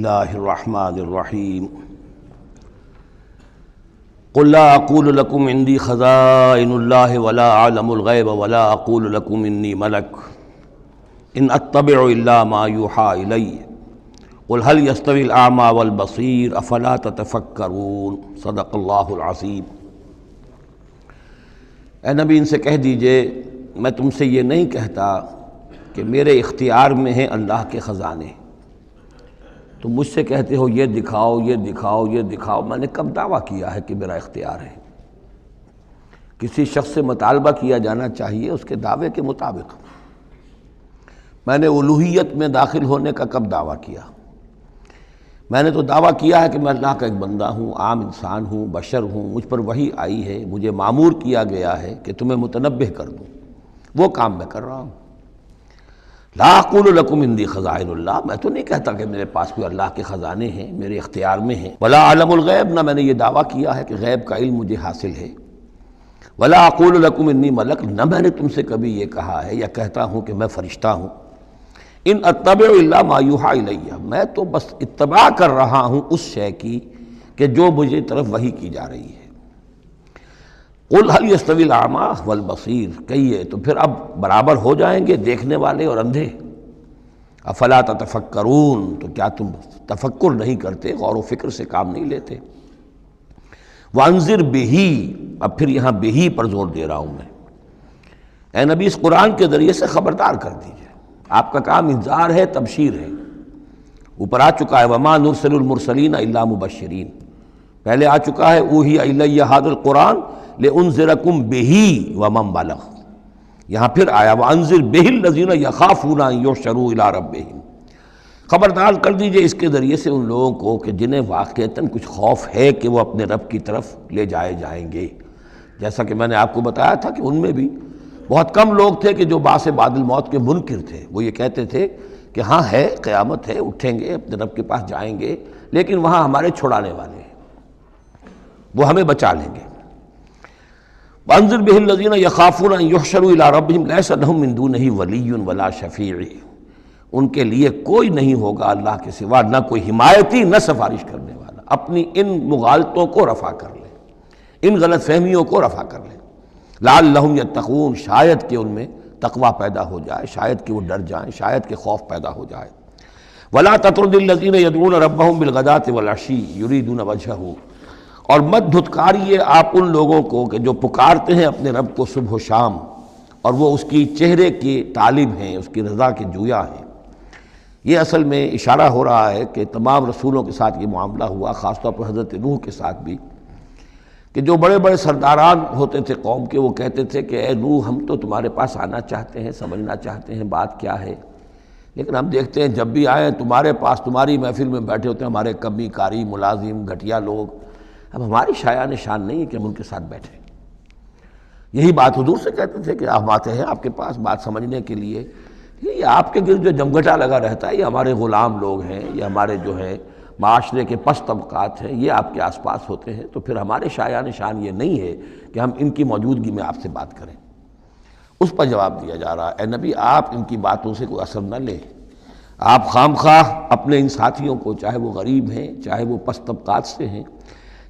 اللہ الرحمن الرحیم قل لا اقول لکم عندی خزائن اللہ ولا اعلم الغیب ولا اقول لکم انی ملک ان اتبع الا ما یوحی الی قل هل یستوی الاعمی والبصیر افلا تتفکرون صدق اللہ العظیم۔ اے نبی ان سے کہہ دیجئے میں تم سے یہ نہیں کہتا کہ میرے اختیار میں ہیں اللہ کے خزانے، تم مجھ سے کہتے ہو یہ دکھاؤ یہ دکھاؤ یہ دکھاؤ، میں نے کب دعویٰ کیا ہے کہ میرا اختیار ہے؟ کسی شخص سے مطالبہ کیا جانا چاہیے اس کے دعوے کے مطابق۔ میں نے الوہیت میں داخل ہونے کا کب دعویٰ کیا؟ میں نے تو دعویٰ کیا ہے کہ میں اللہ کا ایک بندہ ہوں، عام انسان ہوں، بشر ہوں، مجھ پر وحی آئی ہے، مجھے مامور کیا گیا ہے کہ تمہیں متنبہ کر دوں، وہ کام میں کر رہا ہوں۔ لا اقول لکم عندی خزائن اللہ، میں تو نہیں کہتا کہ میرے پاس کوئی اللہ کے خزانے ہیں، میرے اختیار میں ہیں۔ ولا اعلم الغیب، نہ میں نے یہ دعویٰ کیا ہے کہ غیب کا علم مجھے حاصل ہے۔ ولا اقول لکم انی ملک، نہ میں نے تم سے کبھی یہ کہا ہے یا کہتا ہوں کہ میں فرشتہ ہوں۔ ان اتبع الا ما یوحی الی، میں تو بس اتباع کر رہا ہوں اس شے کی کہ جو مجھے طرف وحی کی جا رہی ہے۔ قل هل یستوی الاعمی والبصیر، کہیے تو پھر اب برابر ہو جائیں گے دیکھنے والے اور اندھے؟ افلا تتفکرون، تو کیا تم تفکر نہیں کرتے، غور و فکر سے کام نہیں لیتے؟ وانذر بہ، اب پھر یہاں بہ پر زور دے رہا ہوں میں۔ اے نبی اس قرآن کے ذریعے سے خبردار کر دیجئے، آپ کا کام انذار ہے، تبشیر ہے۔ اوپر آ چکا ہے وما نرسل المرسلین الا مبشرین، پہلے آ چکا ہے اوحی الی ھذا القرآن لانذرکم بہ ومن بلغ، یہاں پھر آیا وانذر بہ الذین یخافون ان یحشروا الی ربہم، خبردار کر دیجئے اس کے ذریعے سے ان لوگوں کو کہ جنہیں واقعتاً کچھ خوف ہے کہ وہ اپنے رب کی طرف لے جائے جائیں گے۔ جیسا کہ میں نے آپ کو بتایا تھا کہ ان میں بھی بہت کم لوگ تھے کہ جو بعث بعد الموت کے منکر تھے، وہ یہ کہتے تھے کہ ہاں ہے، قیامت ہے، اٹھیں گے، اپنے رب کے پاس جائیں گے، لیکن وہاں ہمارے چھڑانے والے ہیں، وہ ہمیں بچا لیں گے۔ وانذر بہ الذین یخافون ان یحشروا الی ربہم لیس لہم من دونہ ولی ولا شفیع، ان کے لیے کوئی نہیں ہوگا اللہ کے سوا، نہ کوئی حمایتی نہ سفارش کرنے والا۔ اپنی ان مغالطوں کو رفع کر لیں، ان غلط فہمیوں کو رفع کر لیں۔ لعلہم یتقون، شاید کہ ان میں تقوی پیدا ہو جائے، شاید کہ وہ ڈر جائیں، شاید کہ خوف پیدا ہو جائے۔ ولا تطرد الذین یدعون ربہم بالغداۃ والعشی یریدون وجہہ، اور مت دھتکاریے آپ ان لوگوں کو کہ جو پکارتے ہیں اپنے رب کو صبح و شام اور وہ اس کی چہرے کے طالب ہیں، اس کی رضا کے جویا ہیں۔ یہ اصل میں اشارہ ہو رہا ہے کہ تمام رسولوں کے ساتھ یہ معاملہ ہوا، خاص طور پر حضرت نوح کے ساتھ بھی، کہ جو بڑے بڑے سرداران ہوتے تھے قوم کے، وہ کہتے تھے کہ اے نوح ہم تو تمہارے پاس آنا چاہتے ہیں، سمجھنا چاہتے ہیں بات کیا ہے، لیکن ہم دیکھتے ہیں جب بھی آئیں تمہارے پاس، تمہاری محفل میں بیٹھے ہوتے ہیں ہمارے کمی کاری ملازم گھٹیا لوگ، اب ہماری شایان شان نہیں ہے کہ ہم ان کے ساتھ بیٹھیں۔ یہی بات حضور سے کہتے تھے کہ ہم آتے ہیں آپ کے پاس بات سمجھنے کے لیے، یہ آپ کے گرد جو جمگھٹا لگا رہتا ہے یہ ہمارے غلام لوگ ہیں، یہ ہمارے جو ہے معاشرے کے پست طبقات ہیں، یہ آپ کے آس پاس ہوتے ہیں، تو پھر ہمارے شایان شان یہ نہیں ہے کہ ہم ان کی موجودگی میں آپ سے بات کریں۔ اس پر جواب دیا جا رہا ہے اے نبی آپ ان کی باتوں سے کوئی اثر نہ لیں، آپ خام خواہ اپنے ان ساتھیوں کو، چاہے وہ غریب ہیں چاہے وہ پست طبقات سے ہیں،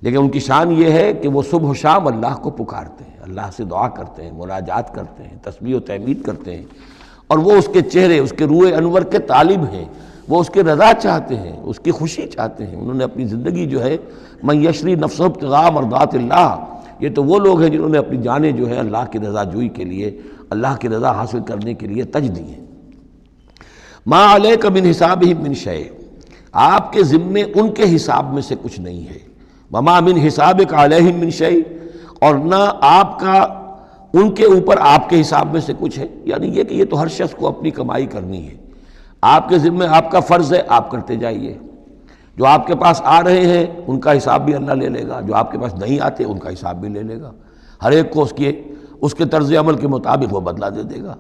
لیکن ان کی شان یہ ہے کہ وہ صبح و شام اللہ کو پکارتے ہیں، اللہ سے دعا کرتے ہیں، مناجات کرتے ہیں، تسبیح و تحمید کرتے ہیں، اور وہ اس کے چہرے، اس کے روح انور کے طالب ہیں، وہ اس کے رضا چاہتے ہیں، اس کی خوشی چاہتے ہیں۔ انہوں نے اپنی زندگی جو ہے من یشری نفسہ ابتغاء مرضات اللہ، یہ تو وہ لوگ ہیں جنہوں نے اپنی جانیں جو ہے اللہ کی رضا جوئی کے لیے، اللہ کی رضا حاصل کرنے کے لیے تج دی ہیں۔ ما علیک من حسابہم من شیء، آپ کے ذمے ان کے حساب میں سے کچھ نہیں ہے۔ وما من حسابک علیہم من شیء، اور نہ آپ کا ان کے اوپر آپ کے حساب میں سے کچھ ہے، یعنی یہ کہ یہ تو ہر شخص کو اپنی کمائی کرنی ہے، آپ کے ذمے آپ کا فرض ہے، آپ کرتے جائیے۔ جو آپ کے پاس آ رہے ہیں ان کا حساب بھی اللہ لے لے گا، جو آپ کے پاس نہیں آتے ان کا حساب بھی لے لے گا، ہر ایک کو اس کے طرز عمل کے مطابق وہ بدلہ دے دے گا۔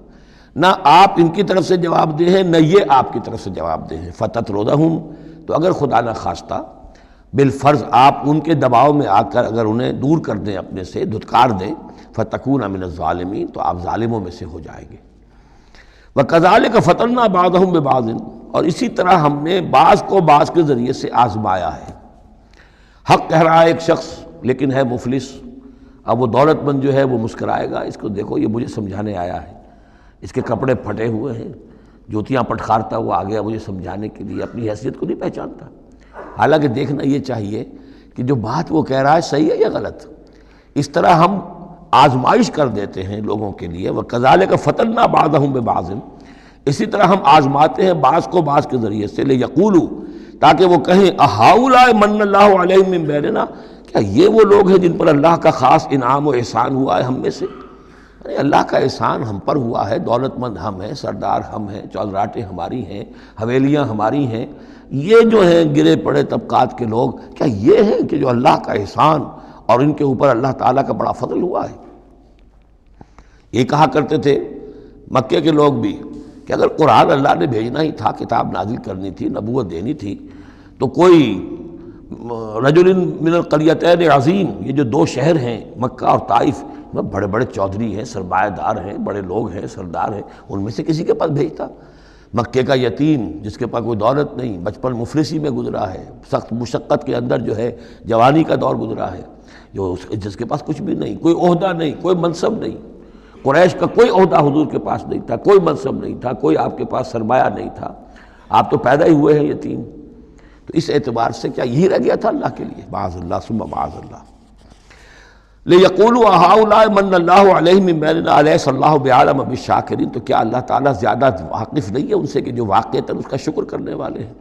نہ آپ ان کی طرف سے جواب دہ ہیں نہ یہ آپ کی طرف سے جواب دہ ہیں۔ فتطردہم، تو اگر خدا نہ خواستہ بالفرض آپ ان کے دباؤ میں آ کر اگر انہیں دور کر دیں، اپنے سے دھتکار دیں، فتکون من الظالمین، تو آپ ظالموں میں سے ہو جائیں گے۔ وَكَذَلِكَ فَتَنَّا بَعْضَهُمْ بِبَعْضٍ، اور اسی طرح ہم نے بعض کو بعض کے ذریعے سے آزمایا ہے۔ حق کہہ رہا ہے ایک شخص لیکن ہے مفلس، اب وہ دولت مند جو ہے وہ مسکرائے گا، اس کو دیکھو یہ مجھے سمجھانے آیا ہے، اس کے کپڑے پھٹے ہوئے ہیں، جوتیاں پٹخارتا ہوا آ گیا مجھے سمجھانے کے لیے، اپنی حیثیت کو نہیں پہچانتا۔ حالانکہ دیکھنا یہ چاہیے کہ جو بات وہ کہہ رہا ہے صحیح ہے یا غلط۔ اس طرح ہم آزمائش کر دیتے ہیں لوگوں کے لیے، وَكَذَلِكَ فَتَنَّا بَعْضَهُم بِبَعْضٍ، اسی طرح ہم آزماتے ہیں بعض کو بعض کے ذریعے سے، لِيَقُولُوا، تاکہ وہ کہیں أَهَٰؤُلَاءِ مَنَّ اللَّهُ عَلَيْهِم مِّن بَيْنِنَا، کیا یہ وہ لوگ ہیں جن پر اللہ کا خاص انعام و احسان ہوا ہے ہم میں سے؟ یعنی اللہ کا احسان ہم پر ہوا ہے، دولت مند ہم ہیں، سردار ہم ہیں، چودراٹیں ہماری ہیں، حویلیاں ہماری ہیں، یہ جو ہیں گرے پڑے طبقات کے لوگ، کیا یہ ہیں کہ جو اللہ کا احسان اور ان کے اوپر اللہ تعالیٰ کا بڑا فضل ہوا ہے؟ یہ کہا کرتے تھے مکے کے لوگ بھی کہ اگر قرآن اللہ نے بھیجنا ہی تھا، کتاب نازل کرنی تھی، نبوت دینی تھی، تو کوئی رجل من القریتین عظیم، یہ جو دو شہر ہیں مکہ اور طائف، بڑے بڑے چودھری ہیں، سرمایہ دار ہیں، بڑے لوگ ہیں، سردار ہیں، ان میں سے کسی کے پاس بھیجتا۔ مکے کا یتیم جس کے پاس کوئی دولت نہیں، بچپن مفلسی میں گزرا ہے، سخت مشقت کے اندر جو ہے جوانی کا دور گزرا ہے، جس کے پاس کچھ بھی نہیں، کوئی عہدہ نہیں، کوئی منصب نہیں، قریش کا کوئی عہدہ حضور کے پاس نہیں تھا، کوئی منصب نہیں تھا، کوئی آپ کے پاس سرمایہ نہیں تھا، آپ تو پیدا ہی ہوئے ہیں یتیم۔ تو اس اعتبار سے کیا یہی رہ گیا تھا اللہ کے لیے؟ معاذ اللہ ثم معاذ اللہ۔ لِيَقُولُوا أَهَٰؤُلَاءِ مَنَّ اللَّهُ عَلَيْهِم مِّن بَيْنِنَا أَلَيْسَ اللَّهُ بِأَعْلَمَ بِالشَّاكِرِينَ، تو کیا اللہ تعالیٰ زیادہ واقف نہیں ہے ان سے کہ جو واقعتاً اس کا شکر کرنے والے ہیں؟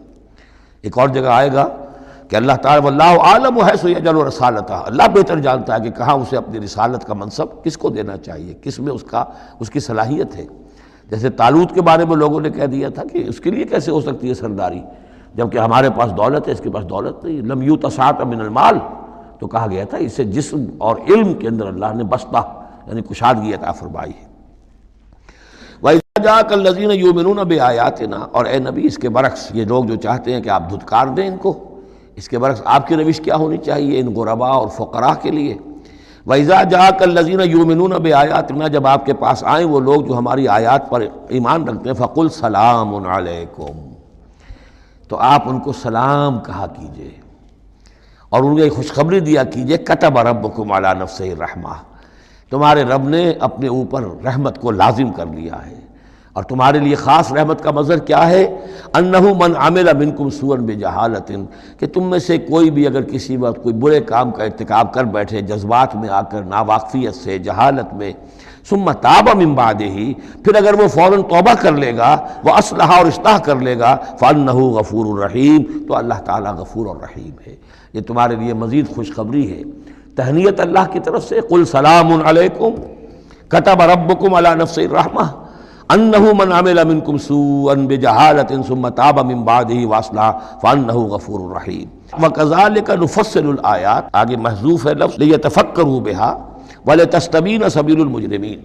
ایک اور جگہ آئے گا کہ اللہ تعالیٰ وَاللَّهُ أَعْلَمُ حَيْثُ يَجْعَلُ رِسَالَتَهُ، اللہ بہتر جانتا ہے کہ کہاں اسے اپنی رسالت کا منصب کس کو دینا چاہیے، کس میں اس کی صلاحیت ہے۔ جیسے طالوت کے بارے میں لوگوں نے کہہ دیا تھا کہ اس کے لیے کیسے ہو سکتی ہے سرداری، جبکہ ہمارے پاس دولت ہے، اس کے پاس دولت نہیں، لم یؤت سعۃ من المال، تو کہا گیا تھا اسے جسم اور علم کے اندر اللہ نے بسطہ یعنی کشادگی عطا فرمائی ہے۔ وَإِذَا جَاءَكَ الَّذِينَ يُؤْمِنُونَ بِآيَاتِنَا، اور اے نبی اس کے برعکس یہ لوگ جو چاہتے ہیں کہ آپ دھتکار دیں ان کو، اس کے برعکس آپ کی روش کیا ہونی چاہیے ان غرباء اور فقراء کے لیے؟ وَإِذَا جَاءَكَ الَّذِينَ يُؤْمِنُونَ بِآيَاتِنَا، جب آپ کے پاس آئیں وہ لوگ جو ہماری آیات پر ایمان رکھتے ہیں، فَقُلْ سَلَامٌ عَلَيْكُمْ، تو آپ ان کو سلام کہا کیجئے اور ان کو خوشخبری دیا کیجئے، کتب ربکم علی نفسہ الرحمہ، تمہارے رب نے اپنے اوپر رحمت کو لازم کر لیا ہے، اور تمہارے لیے خاص رحمت کا مظہر کیا ہے؟ انہ من عمل منکم سوءا بجہالۃ، کہ تم میں سے کوئی بھی اگر کسی وقت کوئی برے کام کا ارتکاب کر بیٹھے، جذبات میں آ کر، ناواقفیت سے، جہالت میں، ثم تاب من بعدہ، پھر اگر وہ فوراً توبہ کر لے گا، وہ اصلاح اور اصلاح کر لے گا، فانہ غفور الرحیم، تو اللہ تعالیٰ غفور الرحیم ہے۔ یہ تمہارے لیے مزید خوشخبری ہے، تہنیت اللہ کی طرف سے، قل سلام علیکم کتب ربکم علی نفسہ الرحمہ انہ من عمل منکم سوءا بجہالۃ ثم تاب من بعدہ واصلح فانہ غفور الرحیم۔ وکذالک نفصل الآیات، آگے محذوف ہے لفظ لیتفکروا بہا وَلِتَسْتَبِينَ سَبِيلُ الْمُجْرِمِينَ،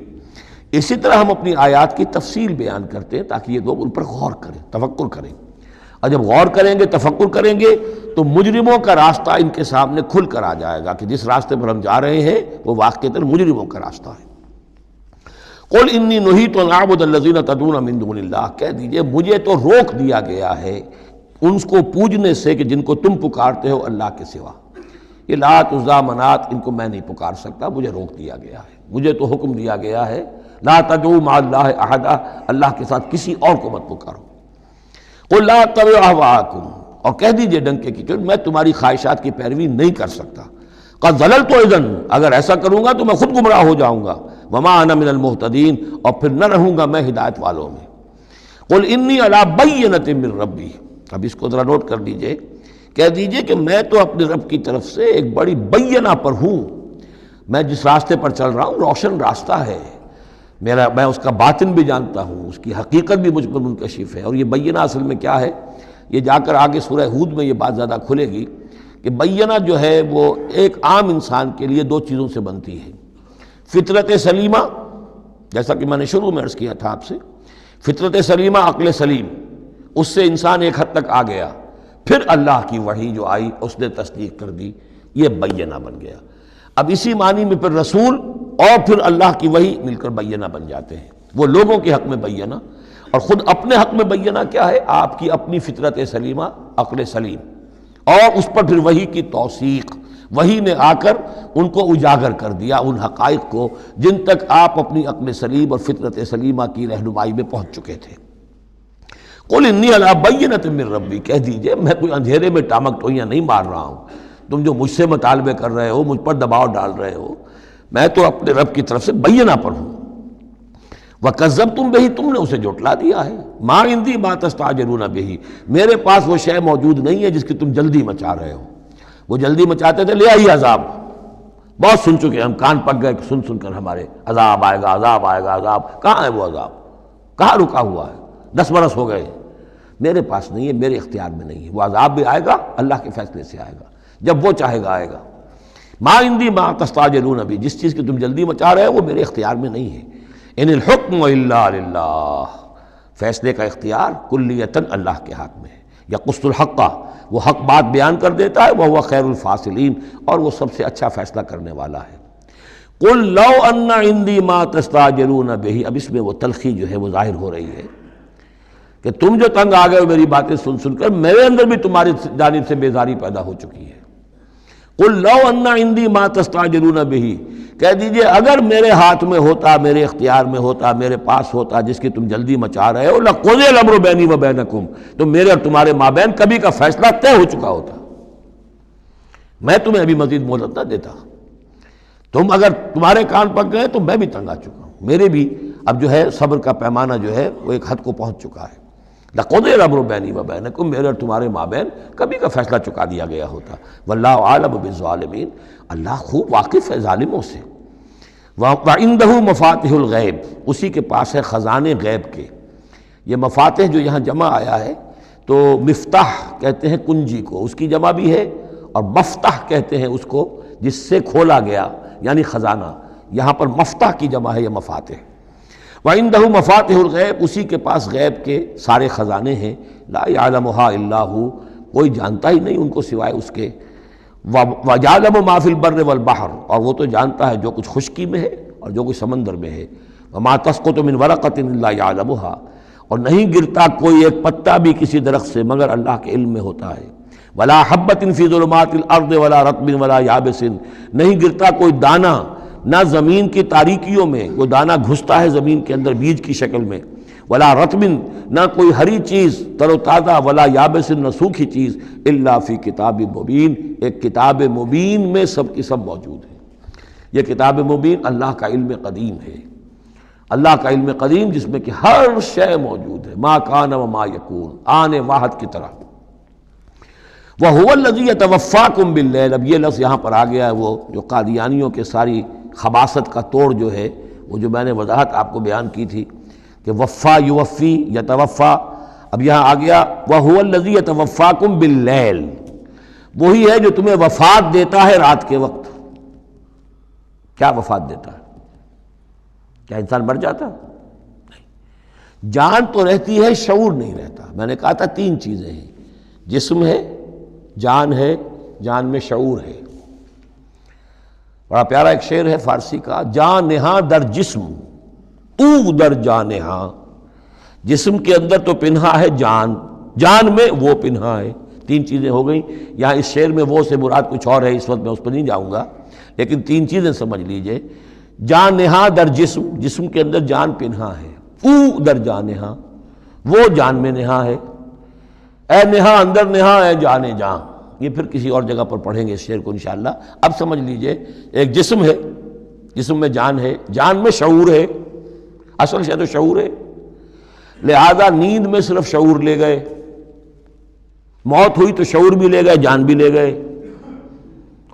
اسی طرح ہم اپنی آیات کی تفصیل بیان کرتے ہیں تاکہ یہ لوگ ان پر غور کریں، تفکر کریں، اور جب غور کریں گے، تفکر کریں گے، تو مجرموں کا راستہ ان کے سامنے کھل کر آ جائے گا کہ جس راستے پر ہم جا رہے ہیں وہ واقعتاً مجرموں کا راستہ ہے۔ قُلْ إِنِّي نُهِيتُ أَنْ أَعْبُدَ الَّذِينَ تَدْعُونَ مِن دُونِ اللَّهِ، کہہ دیجئے مجھے تو روک دیا گیا ہے ان کو پوجنے سے کہ جن کو تم پکارتے ہو اللہ کے سوا، یہ لات عزیٰ منات ان کو میں نہیں پکار سکتا، مجھے روک دیا گیا ہے، مجھے تو حکم دیا گیا ہے لا تدعوا مع اللہ احدا، اللہ کے ساتھ کسی اور کو مت پکارو۔ قل لا اتبع اہواءکم، اور کہہ دیجئے ڈنکے کی چوٹ میں تمہاری خواہشات کی پیروی نہیں کر سکتا، قد ضللت اذن، اگر ایسا کروں گا تو میں خود گمراہ ہو جاؤں گا، وما انا من المہتدین، اور پھر نہ رہوں گا میں ہدایت والوں میں۔ قل انی علی بینۃ من ربی، اب اس کو ذرا نوٹ کر لیجئے، کہہ دیجئے کہ میں تو اپنے رب کی طرف سے ایک بڑی بینہ پر ہوں، میں جس راستے پر چل رہا ہوں روشن راستہ ہے، میں اس کا باطن بھی جانتا ہوں، اس کی حقیقت بھی مجھ پر منکشف ہے۔ اور یہ بینہ اصل میں کیا ہے، یہ جا کر آگے سورہ ہود میں یہ بات زیادہ کھلے گی کہ بینہ جو ہے وہ ایک عام انسان کے لیے دو چیزوں سے بنتی ہے، فطرت سلیمہ، جیسا کہ میں نے شروع میں عرض کیا تھا آپ سے، فطرت سلیمہ، عقل سلیم، اس سے انسان ایک حد تک آ گیا، پھر اللہ کی وحی جو آئی اس نے تصدیق کر دی، یہ بینہ بن گیا۔ اب اسی معنی میں پھر رسول اور پھر اللہ کی وحی مل کر بینہ بن جاتے ہیں، وہ لوگوں کے حق میں بینہ اور خود اپنے حق میں بینہ کیا ہے؟ آپ کی اپنی فطرت سلیمہ، عقل سلیم، اور اس پر پھر وحی کی توثیق، وحی نے آ کر ان کو اجاگر کر دیا ان حقائق کو جن تک آپ اپنی عقل سلیم اور فطرت سلیمہ کی رہنمائی میں پہنچ چکے تھے۔ قل انی علی بینۃ من ربی، کہہ دیجئے میں کوئی اندھیرے میں ٹامک ٹوئیاں نہیں مار رہا ہوں، تم جو مجھ سے مطالبے کر رہے ہو، مجھ پر دباؤ ڈال رہے ہو، میں تو اپنے رب کی طرف سے بینہ پر ہوں۔ وَكَذَّبْتُمْ بِهِ، تم نے اسے جھٹلا دیا ہے۔ مَا عِندِي مَا تَسْتَعْجِلُونَ بِهِ، میرے پاس وہ شے موجود نہیں ہے جس کی تم جلدی مچا رہے ہو۔ وہ جلدی مچاتے تھے، لے آئیے عذاب، بہت سن چکے ہم، کان پک گئے سن سن کر ہمارے، عذاب آئے گا، عذاب آئے گا، عذاب کہاں ہے؟ وہ عذاب کہاں رکا ہوا ہے؟ 10 برس ہو گئے، میرے پاس نہیں ہے، میرے اختیار میں نہیں ہے۔ وہ عذاب بھی آئے گا، اللہ کے فیصلے سے آئے گا، جب وہ چاہے گا آئے گا۔ ما عندی ما تستعجلون بھی، جس چیز کی تم جلدی مچا رہے ہو وہ میرے اختیار میں نہیں ہے۔ ان الحکم الا للہ، فیصلے کا اختیار کلیتاً اللہ کے ہاتھ میں ہے۔ یقص الحق، وہ حق بات بیان کر دیتا ہے، وہو خیر الفاصلین، اور وہ سب سے اچھا فیصلہ کرنے والا ہے۔ قل لو ان عندی ما تستعجلون بہ، اب اس میں وہ تلخی جو ہے وہ ظاہر ہو رہی ہے کہ تم جو تنگ آ گئے ہو میری باتیں سن سن کر، میرے اندر بھی تمہاری جانب سے بیزاری پیدا ہو چکی ہے۔ قل لو ان عندی ما تستعجلون بہ، کہہ دیجئے اگر میرے ہاتھ میں ہوتا، میرے اختیار میں ہوتا، میرے پاس ہوتا جس کی تم جلدی مچا رہے ہو، لقضی الامر بینی و بینکم، تو میرے اور تمہارے مابین کبھی کا فیصلہ طے ہو چکا ہوتا۔ میں تمہیں ابھی مزید مہلت نہ دیتا، تم اگر تمہارے کان پک گئے تو میں بھی تنگ آ چکا ہوں، میرے بھی اب جو ہے صبر کا پیمانہ جو ہے وہ ایک حد کو پہنچ چکا ہے۔ لقضی الامر بینی و بینکم، میرے اور تمہارے مابین کبھی کا فیصلہ چکا دیا گیا ہوتا۔ واللہ عالم بالظالمین، اللہ خوب واقف ہے ظالموں سے۔ وَعِندَهُ مَفَاتِحُ الْغَیب، اسی کے پاس ہے خزانے غیب کے۔ یہ مفاتح جو یہاں جمع آیا ہے تو مفتاح کہتے ہیں کنجی کو، اس کی جمع بھی ہے، اور مفتاح کہتے ہیں اس کو جس سے کھولا گیا، یعنی خزانہ۔ یہاں پر مفتاح کی جمع ہے، یہ مفاتح۔ وَعِندَهُ مَفَاتِحُ الْغَیب، اسی کے پاس غیب کے سارے خزانے ہیں۔ لا يَعْلَمُهَا إِلَّا هُوَ، کوئی جانتا ہی نہیں ان کو سوائے اس کے۔ وَيَعْلَمُ مَا فِي الْبَرِّ وَالْبَحْرِ، اور وہ تو جانتا ہے جو کچھ خشکی میں ہے اور جو کچھ سمندر میں ہے۔ وَمَا تَسْقُطُ مِنْ وَرَقَةٍ إِلَّا يَعْلَمُهَا، اور نہیں گرتا کوئی ایک پتا بھی کسی درخت سے مگر اللہ کے علم میں ہوتا ہے۔ وَلَا حَبَّةٍ فِي ظُلُمَاتِ الْأَرْضِ وَلَا رَطْبٍ وَلَا يَابِسٍ، نہیں گرتا کوئی دانہ، نہ زمین کی تاریکیوں میں کوئی دانہ گھستا ہے زمین کے اندر بیج کی شکل میں، ولا رطبن، نہ کوئی ہری چیز تر و تازہ، ولا یابس، نہ سوکھی چیز، الا فی کتاب مبین، ایک کتاب مبین میں سب کی سب موجود ہے۔ یہ کتاب مبین اللہ کا علم قدیم ہے، اللہ کا علم قدیم جس میں کہ ہر شے موجود ہے، ما کان و ما یکون، آن واحد کی طرح۔ وَهُوَ الَّذِي يَتَوَفَّاكُم بِاللَّيْلِ، اب یہ لفظ یہاں پر آ گیا ہے، وہ جو قادیانیوں کے ساری خباثت کا توڑ جو ہے، وہ جو میں نے وضاحت آپ کو بیان کی تھی کہ وفا یوفی یتوفا، اب یہاں آ گیا وَهُوَ الَّذِي يَتَوَفَّاكُم بِاللَّيْلِ، وہی ہے جو تمہیں وفات دیتا ہے رات کے وقت۔ کیا وفات دیتا ہے؟ کیا انسان مر جاتا؟ نہیں، جان تو رہتی ہے، شعور نہیں رہتا۔ میں نے کہا تھا 3 چیزیں ہیں، جسم ہے، جان ہے، جان میں شعور ہے۔ بڑا پیارا ایک شعر ہے فارسی کا، جان نہاں در جسم او در جان نہاں، جسم کے اندر تو پنہا ہے جان، جان میں وہ پنہا ہے۔ 3 چیزیں ہو گئیں۔ یہاں اس شعر میں وہ سے مراد کچھ اور ہے، اس وقت میں اس پر نہیں جاؤں گا، لیکن 3 چیزیں سمجھ لیجئے۔ جان نہاں در جسم، جسم کے اندر جان پنہا ہے، او در جان نہاں، وہ جان میں نہاں ہے، اے نہاں اندر نہاں اے جان جان۔ یہ پھر کسی اور جگہ پر پڑھیں گے اس شعر کو انشاءاللہ۔ اب سمجھ لیجئے، ایک جسم ہے، جسم میں جان ہے، جان میں شعور ہے، اصل شے تو شعور ہے، لہذا نیند میں صرف شعور لے گئے، موت ہوئی تو شعور بھی لے گئے، جان بھی لے گئے،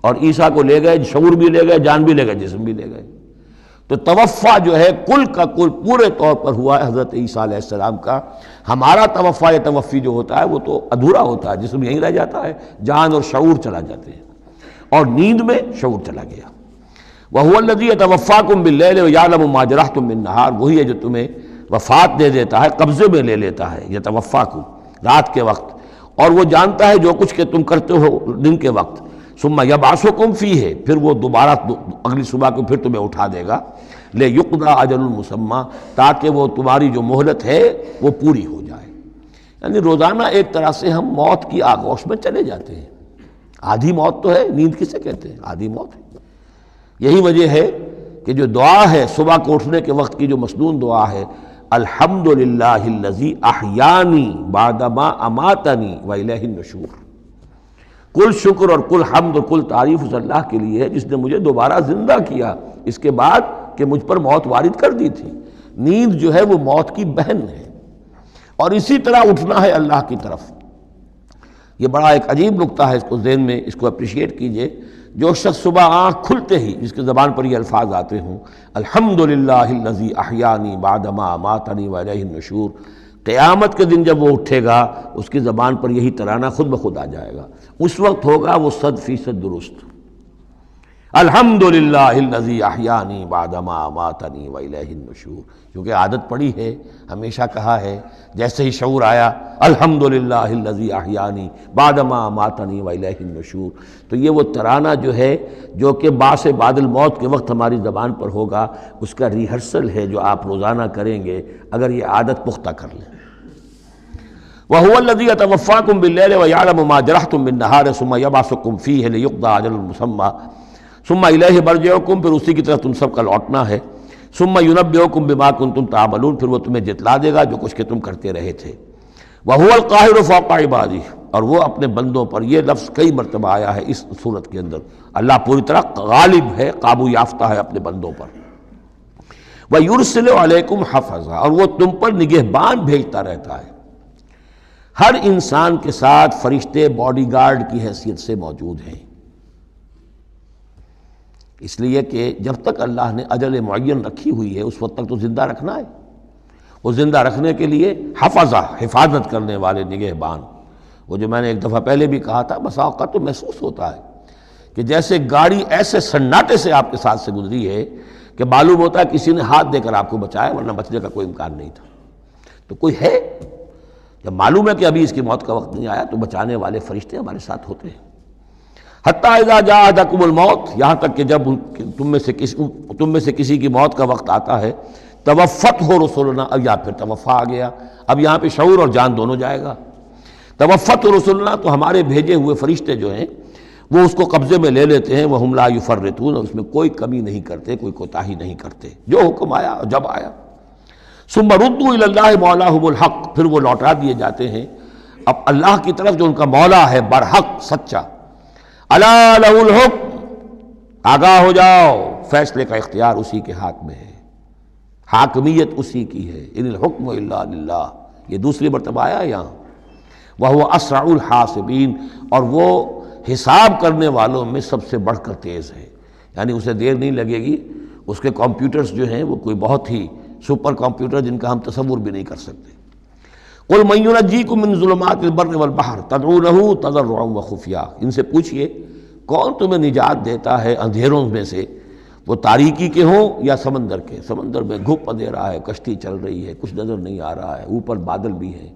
اور عیسیٰ کو لے گئے، شعور بھی لے گئے، جان بھی لے گئے، جسم بھی لے گئے۔ تو توفع جو ہے کل کا کل پورے طور پر ہوا ہے حضرت عیسیٰ علیہ السلام کا۔ ہمارا توفع یا توفی جو ہوتا ہے وہ تو ادھورا ہوتا ہے، جسم یہیں رہ جاتا ہے، جان اور شعور چلا جاتے ہیں، اور نیند میں شعور چلا گیا۔ وَهُوَ الَّذِي يَتَوَفَّاكُم بِاللَّيْلِ وَيَعْلَمُ مَا جَرَحْتُم بِالنَّهَارِ، وہی ہے جو تمہیں وفات دے دیتا ہے، قبضے میں لے لیتا ہے، يَتَوَفَّاكُم رات کے وقت، اور وہ جانتا ہے جو کچھ کہ تم کرتے ہو دن کے وقت۔ ثم یبعثکم فیہ، پھر وہ دوبارہ اگلی صبح کو پھر تمہیں اٹھا دے گا، لیقضی اجل مسمی، تاکہ وہ تمہاری جو مہلت ہے وہ پوری ہو جائے۔ یعنی روزانہ ایک طرح سے ہم موت کی آغوش میں چلے جاتے ہیں۔ آدھی موت تو ہے، نیند کسے کہتے ہیں؟ آدھی موت ہے۔ یہی وجہ ہے کہ جو دعا ہے صبح کو اٹھنے کے وقت کی جو مسنون دعا ہے، الحمدللہ الذی احیانی بعدما اماتنی والیہ النشور، کل شکر اور کل حمد اور کل تعریف اس اللہ کے لیے ہے جس نے مجھے دوبارہ زندہ کیا اس کے بعد کہ مجھ پر موت وارد کر دی تھی۔ نیند جو ہے وہ موت کی بہن ہے، اور اسی طرح اٹھنا ہے اللہ کی طرف۔ یہ بڑا ایک عجیب نکتہ ہے، اس کو ذہن میں اس کو اپریشیٹ کیجئے۔ جو شخص صبح آنکھ کھلتے ہی جس کے زبان پر یہ الفاظ آتے ہوں، الحمدللہ الذی احیانی بعدما اماتنی والیہ النشور، قیامت کے دن جب وہ اٹھے گا اس کی زبان پر یہی ترانہ خود بخود آ جائے گا، اس وقت ہوگا وہ 100% درست۔ الحمدللہ الذی احیانی بعدما اماتنی والیہ النشور، کیونکہ عادت پڑی ہے، ہمیشہ کہا ہے، جیسے ہی شعور آیا الحمدللہ الذی احیانی بعدما اماتنی والیہ النشور، تو یہ وہ ترانہ جو ہے جو کہ باعث بعد الموت کے وقت ہماری زبان پر ہوگا، اس کا ریہرسل ہے جو آپ روزانہ کریں گے اگر یہ عادت پختہ کر لیں۔ وَهُوَ الَّذِي يَتَوَفَّاكُم بِاللَّيْلِ وَيَعْلَمُ مَا جَرَحْتُم بِالنَّهَارِ ثُمَّ يَبْعَثُكُم فِيهِ لِيُقْضَىٰ أَجَلٌ مُّسَمًّى ثُمَّ إِلَيْهِ مَرْجِعُكُم، پھر اسی کی طرف تم سب کا لوٹنا ہے۔ ثُمَّ يُنَبِّئُكُم بِمَا كُنتُمْ تَعْمَلُونَ، پھر وہ تمہیں جتلا دے گا جو کچھ کہ تم کرتے رہے تھے۔ وَهُوَ الْقَاهِرُ فَوْقَ عِبَادِهِ، اور وہ اپنے بندوں پر، یہ لفظ کئی مرتبہ آیا ہے اس صورت کے اندر، اللہ پوری طرح غالب ہے، قابو یافتہ ہے اپنے بندوں پر۔ وَيُرْسِلُ عَلَيْكُمْ حَفَظًا، اور وہ تم پر نگہبان بھیجتا رہتا ہے۔ ہر انسان کے ساتھ فرشتے باڈی گارڈ کی حیثیت سے موجود ہیں، اس لیے کہ جب تک اللہ نے اجل معین رکھی ہوئی ہے اس وقت تک تو زندہ رکھنا ہے۔ وہ زندہ رکھنے کے لیے حفظہ، حفاظت کرنے والے نگہبان، وہ جو میں نے ایک دفعہ پہلے بھی کہا تھا، بسا اوقات تو محسوس ہوتا ہے کہ جیسے گاڑی ایسے سناٹے سے آپ کے ساتھ سے گزری ہے کہ معلوم ہوتا ہے کسی نے ہاتھ دے کر آپ کو بچایا، ورنہ بچنے کا کوئی امکان نہیں تھا۔ تو کوئی ہے، جب معلوم ہے کہ ابھی اس کی موت کا وقت نہیں آیا تو بچانے والے فرشتے ہمارے ساتھ ہوتے ہیں۔ حتیٰ اذا جاء احدکم الموت، یہاں تک کہ جب تم میں سے کسی کی موت کا وقت آتا ہے، توفتہ رسلنا، اب یا پھر توفا آ گیا، اب یہاں پہ شعور اور جان دونوں جائے گا۔ توفتہ رسلنا، تو ہمارے بھیجے ہوئے فرشتے جو ہیں وہ اس کو قبضے میں لے لیتے ہیں، وہم لا یفرطون، اس میں کوئی کمی نہیں کرتے، کوئی کوتاہی نہیں کرتے، جو حکم آیا اور جب آیا۔ ثم ردوا الی اللہ مولاہم الحق، پھر وہ لوٹا دیے جاتے ہیں اب اللہ کی طرف جو ان کا مولا ہے برحق، سچا۔ الا لہ الحکم، آگاہ ہو جاؤ، فیصلے کا اختیار اسی کے ہاتھ میں ہے، حاکمیت اسی کی ہے۔ ان الحکم الا للہ، یہ دوسری مرتبہ آیا یہاں۔ وہو اسرع الحاسبین، اور وہ حساب کرنے والوں میں سب سے بڑھ کر تیز ہے، یعنی اسے دیر نہیں لگے گی۔ اس کے کمپیوٹرز جو ہیں وہ کوئی بہت ہی سپر کمپیوٹر جن کا ہم تصور بھی نہیں کر سکتے۔ قل من ینجیکم من ظلمات البر والبحر تدعونہ تضرعا وخفیا، ان سے پوچھئے کون تمہیں نجات دیتا ہے اندھیروں میں سے، وہ تاریکی کے ہوں یا سمندر کے۔ سمندر میں گھپ اندھیرا ہے، کشتی چل رہی ہے، کچھ نظر نہیں آ رہا ہے، اوپر بادل بھی ہیں،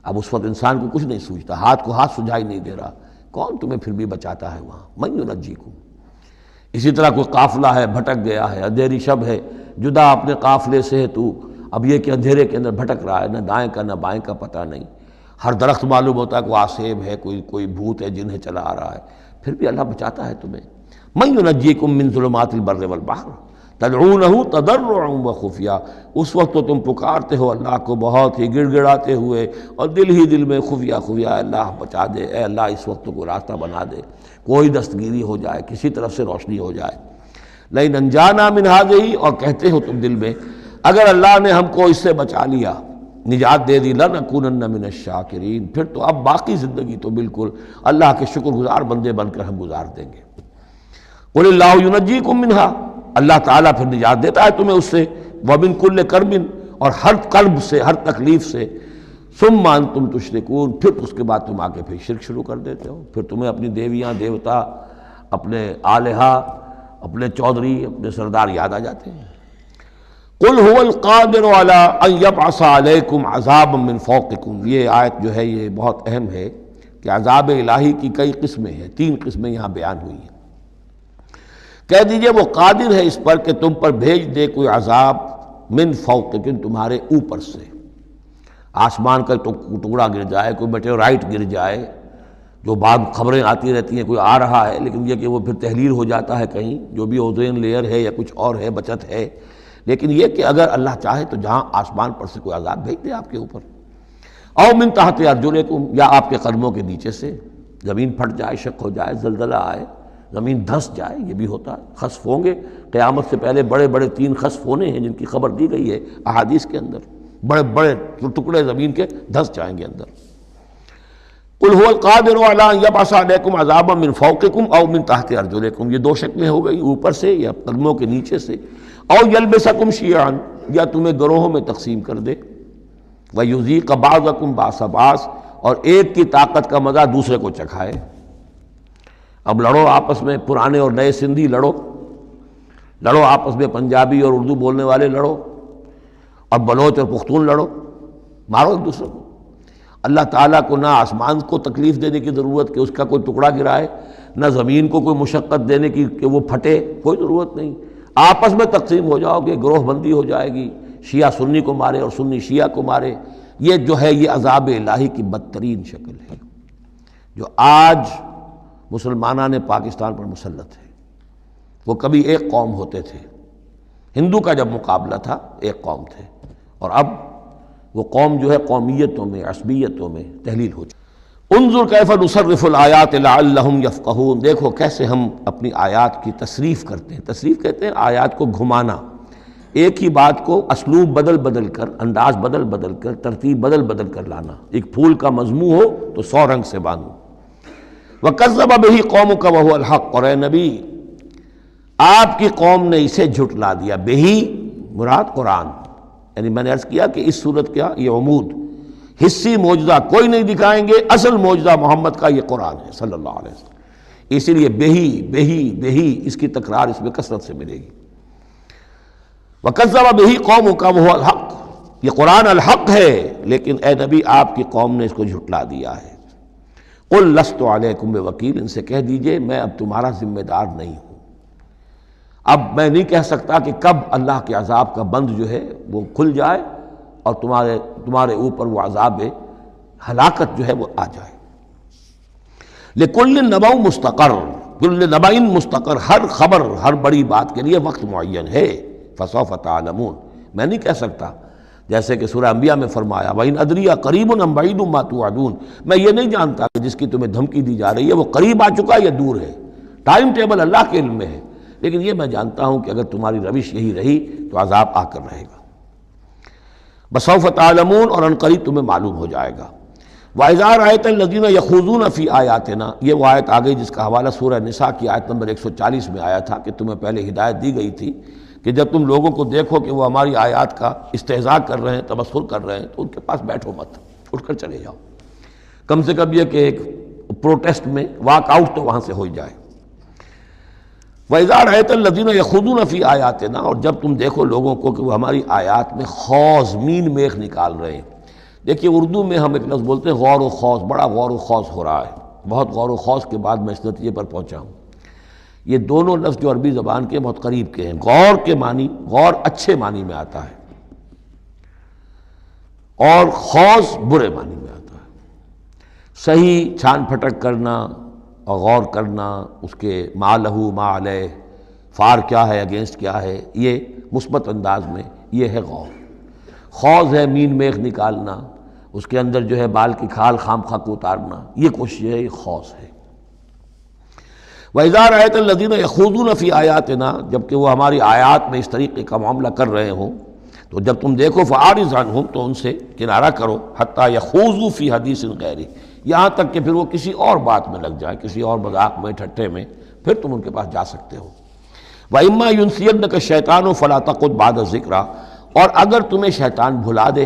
اب اس وقت انسان کو کچھ نہیں سوچتا، ہاتھ کو ہاتھ سجھائی نہیں دے رہا، کون تمہیں پھر بھی بچاتا ہے وہاں؟ من ینجیکم۔ اسی طرح کوئی قافلہ ہے بھٹک گیا ہے، اندھیری شب ہے، جدا اپنے قافلے سے ہے تو، اب یہ کہ اندھیرے کے اندر بھٹک رہا ہے، نہ دائیں کا نہ بائیں کا پتہ نہیں، ہر درخت معلوم ہوتا ہے کوئی آسیب ہے، کوئی بھوت ہے جنہیں چلا آ رہا ہے، پھر بھی اللہ بچاتا ہے تمہیں۔ من ینجیکم من ظلمات البر والبحر تدعونہ تضرعا وخفیا، اس وقت تو تم پکارتے ہو اللہ کو بہت ہی گڑ گڑاتے ہوئے اور دل ہی دل میں خفیہ خفیہ، اے اللہ بچا دے، اے اللہ اس وقت کو راستہ بنا دے، کوئی دستگیری ہو جائے، کسی طرف سے روشنی ہو جائے۔ لئن انجانا من ہذہ، اور کہتے ہو تم دل میں اگر اللہ نے ہم کو اس سے بچا لیا، نجات دے دی، لنکونن من الشاکرین، پھر تو اب باقی زندگی تو بالکل اللہ کے شکر گزار بندے بن کر ہم گزار دیں گے۔ قل اللہ ینجیکم منہا، اللہ تعالیٰ پھر نجات دیتا ہے تمہیں اس سے، ومن کل کرب، اور ہر کرب سے، ہر تکلیف سے، ثم انتم تشرکون، پھر اس کے بعد تم آگے پھر شرک شروع کر دیتے ہو، پھر تمہیں اپنی دیویاں دیوتا، اپنے آلہہ، اپنے چودھری، اپنے سردار یاد آ جاتے ہیں۔ قل هو القادر على ان يبعث عليكم عذابا من فوقكم، یہ آیت جو ہے یہ بہت اہم ہے کہ عذاب الہی کی کئی قسمیں ہیں، 3 قسمیں یہاں بیان ہوئی ہیں۔ کہہ دیجئے وہ قادر ہے اس پر کہ تم پر بھیج دے کوئی عذاب من فوقکم، تمہارے اوپر سے، آسمان کا ٹکڑا گر جائے، کوئی میٹیورائٹ گر جائے، جو بعض خبریں آتی رہتی ہیں کوئی آ رہا ہے، لیکن یہ کہ وہ پھر تحلیل ہو جاتا ہے کہیں، جو بھی اوزون لیئر ہے یا کچھ اور ہے بچت ہے، لیکن یہ کہ اگر اللہ چاہے تو جہاں آسمان پر سے کوئی عذاب بھیج دے آپ کے اوپر، او من تحت ارجلکم، یا آپ کے قدموں کے نیچے سے زمین پھٹ جائے، شق ہو جائے، زلزلہ آئے، زمین دھنس جائے، یہ بھی ہوتا ہے، خسف ہوں گے، قیامت سے پہلے بڑے بڑے 3 خسف ہونے ہیں جن کی خبر دی گئی ہے احادیث کے اندر، بڑے بڑے ٹکڑے زمین کے دھنس جائیں گے اندر۔ قل هو القادر على ان يبعث عليكم عذابا من فوقكم او من تحت ارجلكم، یہ 2 شکلیں ہو گئی، اوپر سے یا قدموں کے نیچے سے، او يلبسكم شيعا، یا تمہیں گروہوں میں تقسیم کر دے، ويذيق بعضكم بعض بعض، اور ایک کی طاقت کا مزہ دوسرے کو چکھائے۔ اب لڑو آپس میں، پرانے اور نئے سندھی لڑو آپس میں، پنجابی اور اردو بولنے والے لڑو، اور بلوچ اور پختون لڑو، مارو ایک دوسرے کو۔ اللہ تعالیٰ کو نہ آسمان کو تکلیف دینے کی ضرورت کہ اس کا کوئی ٹکڑا گرائے، نہ زمین کو کوئی مشقت دینے کی کہ وہ پھٹے، کوئی ضرورت نہیں، آپس میں تقسیم ہو جاؤ گے، گروہ بندی ہو جائے گی، شیعہ سنی کو مارے اور سنی شیعہ کو مارے۔ یہ جو ہے یہ عذاب الہی کی بدترین شکل ہے جو آج مسلمانان پاکستان پر مسلط ہے۔ وہ کبھی ایک قوم ہوتے تھے، ہندو کا جب مقابلہ تھا ایک قوم تھے، اور اب وہ قوم جو ہے قومیتوں میں، عصبیتوں میں تحلیل ہو چکی۔ انظر کیف نصرف الآیات لعلہم یفقہون، دیکھو کیسے ہم اپنی آیات کی تصریف کرتے ہیں۔ تصریف کہتے ہیں آیات کو گھمانا، ایک ہی بات کو اسلوب بدل بدل کر، انداز بدل بدل کر، ترتیب بدل بدل کر لانا۔ ایک پھول کا مضمون ہو تو 100 رنگ سے باندھو۔ وَكَذَّبَ بِهِ قَوْمُكَ وَهُوَ الْحَقُّ، اور اے نبی آپ کی قوم نے اسے جھٹلا دیا۔ بہی مراد قرآن، یعنی میں نے عرض کیا کہ اس صورت کیا یہ عمود، حصی معجزہ کوئی نہیں دکھائیں گے، اصل معجزہ محمد کا یہ قرآن ہے صلی اللہ علیہ وسلم، اسی لیے بہی بہی بہی اس کی تکرار اس میں کثرت سے ملے گی۔ وَكَذَّبَ بِهِ قَوْمُكَ وَهُوَ الْحَقُّ، یہ قرآن الحق ہے، لیکن اے نبی آپ کی قوم نے اس کو جھٹلا دیا ہے۔ قُلْ لَسْتُ عَلَيْكُمْ بِوَكِيلٍ، ان سے کہہ دیجئے میں اب تمہارا ذمہ دار نہیں ہوں۔ اب میں نہیں کہہ سکتا کہ کب اللہ کے عذاب کا بند جو ہے وہ کھل جائے اور تمہارے اوپر وہ عذاب ہلاکت جو ہے وہ آ جائے۔ لِكُلِّ نَبَوْ مُسْتَقَرٌ، كُلِّ نَبَإٍ مُسْتَقَرٌ، ہر خبر، ہر بڑی بات کے لیے وقت معین ہے۔ فَسَوْفَ تَعْلَمُونَ، میں نہیں کہہ سکتا، جیسے کہ سورہ انبیاء میں فرمایا وَإِنْ أَدْرِيَ قَرِيبٌ أَمْ بَعِيدٌ مَا تُوعَدُونَ، میں یہ نہیں جانتا کہ جس کی تمہیں دھمکی دی جا رہی ہے وہ قریب آ چکا یا دور ہے، ٹائم ٹیبل اللہ کے علم میں ہے، لیکن یہ میں جانتا ہوں کہ اگر تمہاری روش یہی رہی تو عذاب آ کر رہے گا۔ بسوف تعلمون، اور ان قریب تمہیں معلوم ہو جائے گا۔ وَإِذَا رَأَيْتَ الَّذِينَ يَخُوضُونَ فِي آيَاتِنَا، یہ وہ آیت آ گئی جس کا حوالہ سورہ نساء کی آیت نمبر 140 میں آیا تھا کہ تمہیں پہلے ہدایت دی گئی تھی کہ جب تم لوگوں کو دیکھو کہ وہ ہماری آیات کا استہزاء کر رہے ہیں، تبصر کر رہے ہیں، تو ان کے پاس بیٹھو مت، اٹھ کر چلے جاؤ، کم سے کم یہ کہ ایک پروٹیسٹ میں واک آؤٹ تو وہاں سے ہو جائے۔ وَإِذَا رَأَيْتَ الَّذِينَ يَخُوضُونَ فِي آيَاتِنَا، اور جب تم دیکھو لوگوں کو کہ وہ ہماری آیات میں خوض، مین میخ نکال رہے ہیں۔ دیکھیے اردو میں ہم ایک لفظ بولتے ہیں غور و خوض، بڑا غور و خوض ہو رہا ہے، بہت غور و خوض کے بعد میں اس نتیجے پر پہنچا ہوں۔ یہ دونوں لفظ جو عربی زبان کے بہت قریب کے ہیں، غور کے معنی، غور اچھے معنی میں آتا ہے، اور خوض برے معنی میں آتا ہے۔ صحیح چھان پھٹک کرنا اور غور کرنا، اس کے ما لہو ما علیہ، فار کیا ہے، اگینسٹ کیا ہے، یہ مثبت انداز میں یہ ہے غور۔ خوض ہے مین میخ نکالنا، اس کے اندر جو ہے بال کی کھال خام خواہ کو اتارنا، یہ کوشش ہے، یہ خوض ہے۔ وَإِذَا رَأَيْتَ الَّذِينَ يَخُوضُونَ فِي آيَاتِنَا، جبکہ وہ ہماری آیات میں اس طریقے کا معاملہ کر رہے ہوں، تو جب تم دیکھو فَأَعْرِضْ عَنْهُمْ، تو ان سے کنارہ کرو، حَتَّى يَخُوضُوا فِي حَدِيثٍ غَيْرِهِ، یہاں تک کہ پھر وہ کسی اور بات میں لگ جائے، کسی اور مذاق میں، ٹھٹے میں، پھر تم ان کے پاس جا سکتے ہو۔ وَإِمَّا يُنْسِيَنَّكَ الشَّيْطَانُ فَلَا تَقْعُدْ بَعْدَ الذِّكْرَىٰ، اور اگر تمہیں شیطان بھلا دے،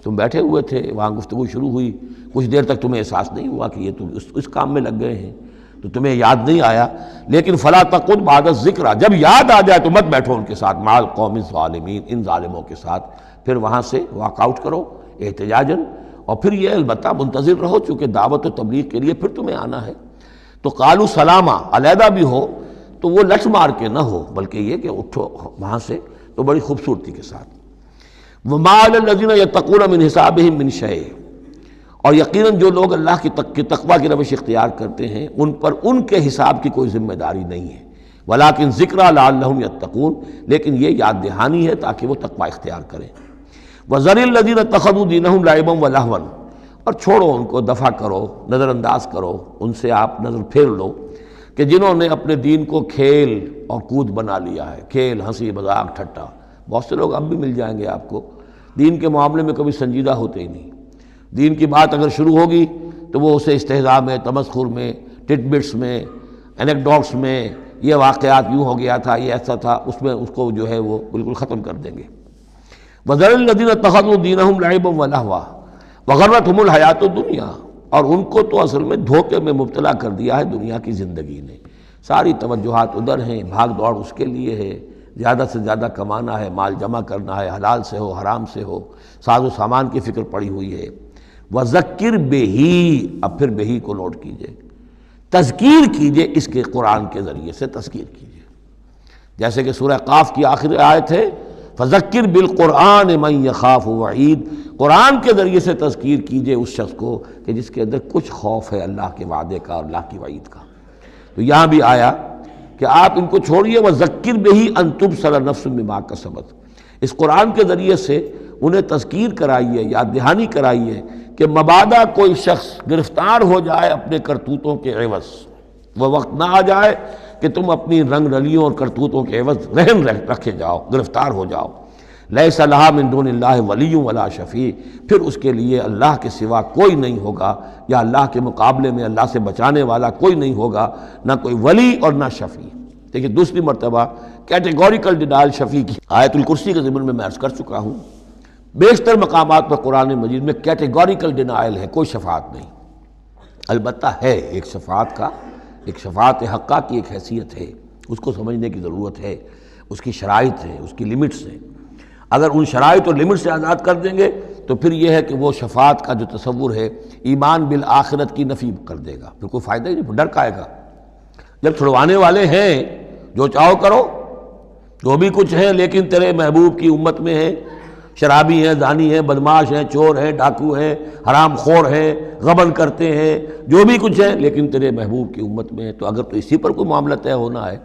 تم بیٹھے ہوئے تھے، وہاں گفتگو شروع ہوئی، کچھ دیر تک تمہیں احساس نہیں ہوا کہ یہ تم اس کام میں لگ گئے ہیں، تو تمہیں یاد نہیں آیا، لیکن فَلَا تَقْعُدْ بَعْدَ الذِّكْرَىٰ، جب یاد آ جائے تو مت بیٹھو ان کے ساتھ، مع القوم الظالمین، ان ظالموں کے ساتھ، پھر وہاں سے واک آؤٹ کرو احتجاجاً، اور پھر یہ البتہ منتظر رہو، چونکہ دعوت و تبلیغ کے لیے پھر تمہیں آنا ہے۔ تو قالوا سلاما، علیحدہ بھی ہو تو وہ لٹ مار کے نہ ہو، بلکہ یہ کہ اٹھو وہاں سے تو بڑی خوبصورتی کے ساتھ۔ وَمَا عَلَى الَّذِينَ يَتَّقُونَ مِنْ حِسَابِهِمْ مِنْ شَيْءٍ، اور یقیناً جو لوگ اللہ کی تقویٰ کی روش اختیار کرتے ہیں ان پر ان کے حساب کی کوئی ذمہ داری نہیں ہے، وَلَٰكِنْ ذِكْرَىٰ لَعَلَّهُمْ يَتَّقُونَ، لیکن یہ یاد دہانی ہے تاکہ وہ تقویٰ اختیار کریں۔ وَذَرِ الَّذِينَ اتَّخَذُوا دِينَهُمْ لَعِبًا وَلَهْوًا، اور چھوڑو ان کو، دفع کرو، نظر انداز کرو، ان سے آپ نظر پھیر لو کہ جنہوں نے اپنے دین کو کھیل اور کود بنا لیا ہے، کھیل، ہنسی مذاق، ٹھٹا۔ بہت سے لوگ اب بھی مل جائیں گے آپ کو دین کے معاملے میں کبھی سنجیدہ ہوتے ہی نہیں، دین کی بات اگر شروع ہوگی تو وہ اسے استہزاء میں، تمسخر میں، ٹٹ بٹس میں، اینیکڈوٹس میں، یہ واقعات یوں ہو گیا تھا، یہ ایسا تھا، اس میں اس کو جو ہے وہ بالکل ختم کر دیں گے۔ وَذَرِ الَّذِينَ اتَّخَذُوا دِينَهُمْ لَعِبًا وَلَهْوًا وَغَرَّتْهُمُ الْحَيَاةُ الدُّنْيَا، اور ان کو تو اصل میں دھوکے میں مبتلا کر دیا ہے دنیا کی زندگی نے، ساری توجہات ادھر ہیں، بھاگ دوڑ اس کے لیے ہے، زیادہ سے زیادہ کمانا ہے، مال جمع کرنا ہے، حلال سے ہو حرام سے ہو، ساز و سامان کی فکر پڑی ہوئی ہے۔ وَذَكِّرْ بِهِ، اب پھر بہی کو نوٹ کیجئے، تذکیر کیجئے، اس کے قرآن کے ذریعے سے تذکیر کیجئے، جیسے کہ سورہ قاف کی آخری آیت ہے فَذَكِّرْ بِالْقُرْآنِ مَنْ يَخَافُ وَعِيدٍ، قرآن کے ذریعے سے تذکیر کیجئے اس شخص کو کہ جس کے اندر کچھ خوف ہے اللہ کے وعدے کا اور اللہ کی وعید کا۔ تو یہاں بھی آیا کہ آپ ان کو چھوڑیے، وَذَكِّرْ بِهِ أَن تُبْصَرَ نَفْسٌ بِمَا كَسَبَتْ، اس قرآن کے ذریعے سے انہیں تذکیر کرائیے، یاد دہانی کرائیے کہ مبادا کوئی شخص گرفتار ہو جائے اپنے کرتوتوں کے عوض، وہ وقت نہ آ جائے کہ تم اپنی رنگ رلیوں اور کرتوتوں کے عوض رہن رکھے جاؤ، گرفتار ہو جاؤ۔ لیس لہا من دون اللہ ولی ولا شفیع، پھر اس کے لیے اللہ کے سوا کوئی نہیں ہوگا، یا اللہ کے مقابلے میں اللہ سے بچانے والا کوئی نہیں ہوگا، نہ کوئی ولی اور نہ شفیع۔ دیکھیے دوسری مرتبہ کیٹیگوریکل ڈینائل شفیع کی آیت الکرسی کے ضمن میں عرض کر چکا ہوں، بیشتر مقامات پر قرآن مجید میں کیٹیگوریکل ڈینائل ہے، کوئی شفاعت نہیں۔ البتہ ہے ایک شفاعت کا، ایک شفاعت حقہ کی ایک حیثیت ہے، اس کو سمجھنے کی ضرورت ہے، اس کی شرائط ہے، اس کی لیمٹس ہیں۔ اگر ان شرائط اور لیمٹ سے آزاد کر دیں گے تو پھر یہ ہے کہ وہ شفاعت کا جو تصور ہے ایمان بالآخرت کی نفی کر دے گا، پھر کوئی فائدہ ہی نہیں، ڈر کا آئے گا۔ جب چھڑوانے والے ہیں جو چاہو کرو، جو بھی کچھ ہے، لیکن تیرے محبوب کی امت میں ہے، شرابی ہیں، زانی ہیں، بدماش ہیں، چور ہیں، ڈاکو ہیں، حرام خور ہیں، غبن کرتے ہیں، جو بھی کچھ ہے، لیکن تیرے محبوب کی امت میں ہے، تو اگر تو اسی پر کوئی معاملہ طے ہونا ہے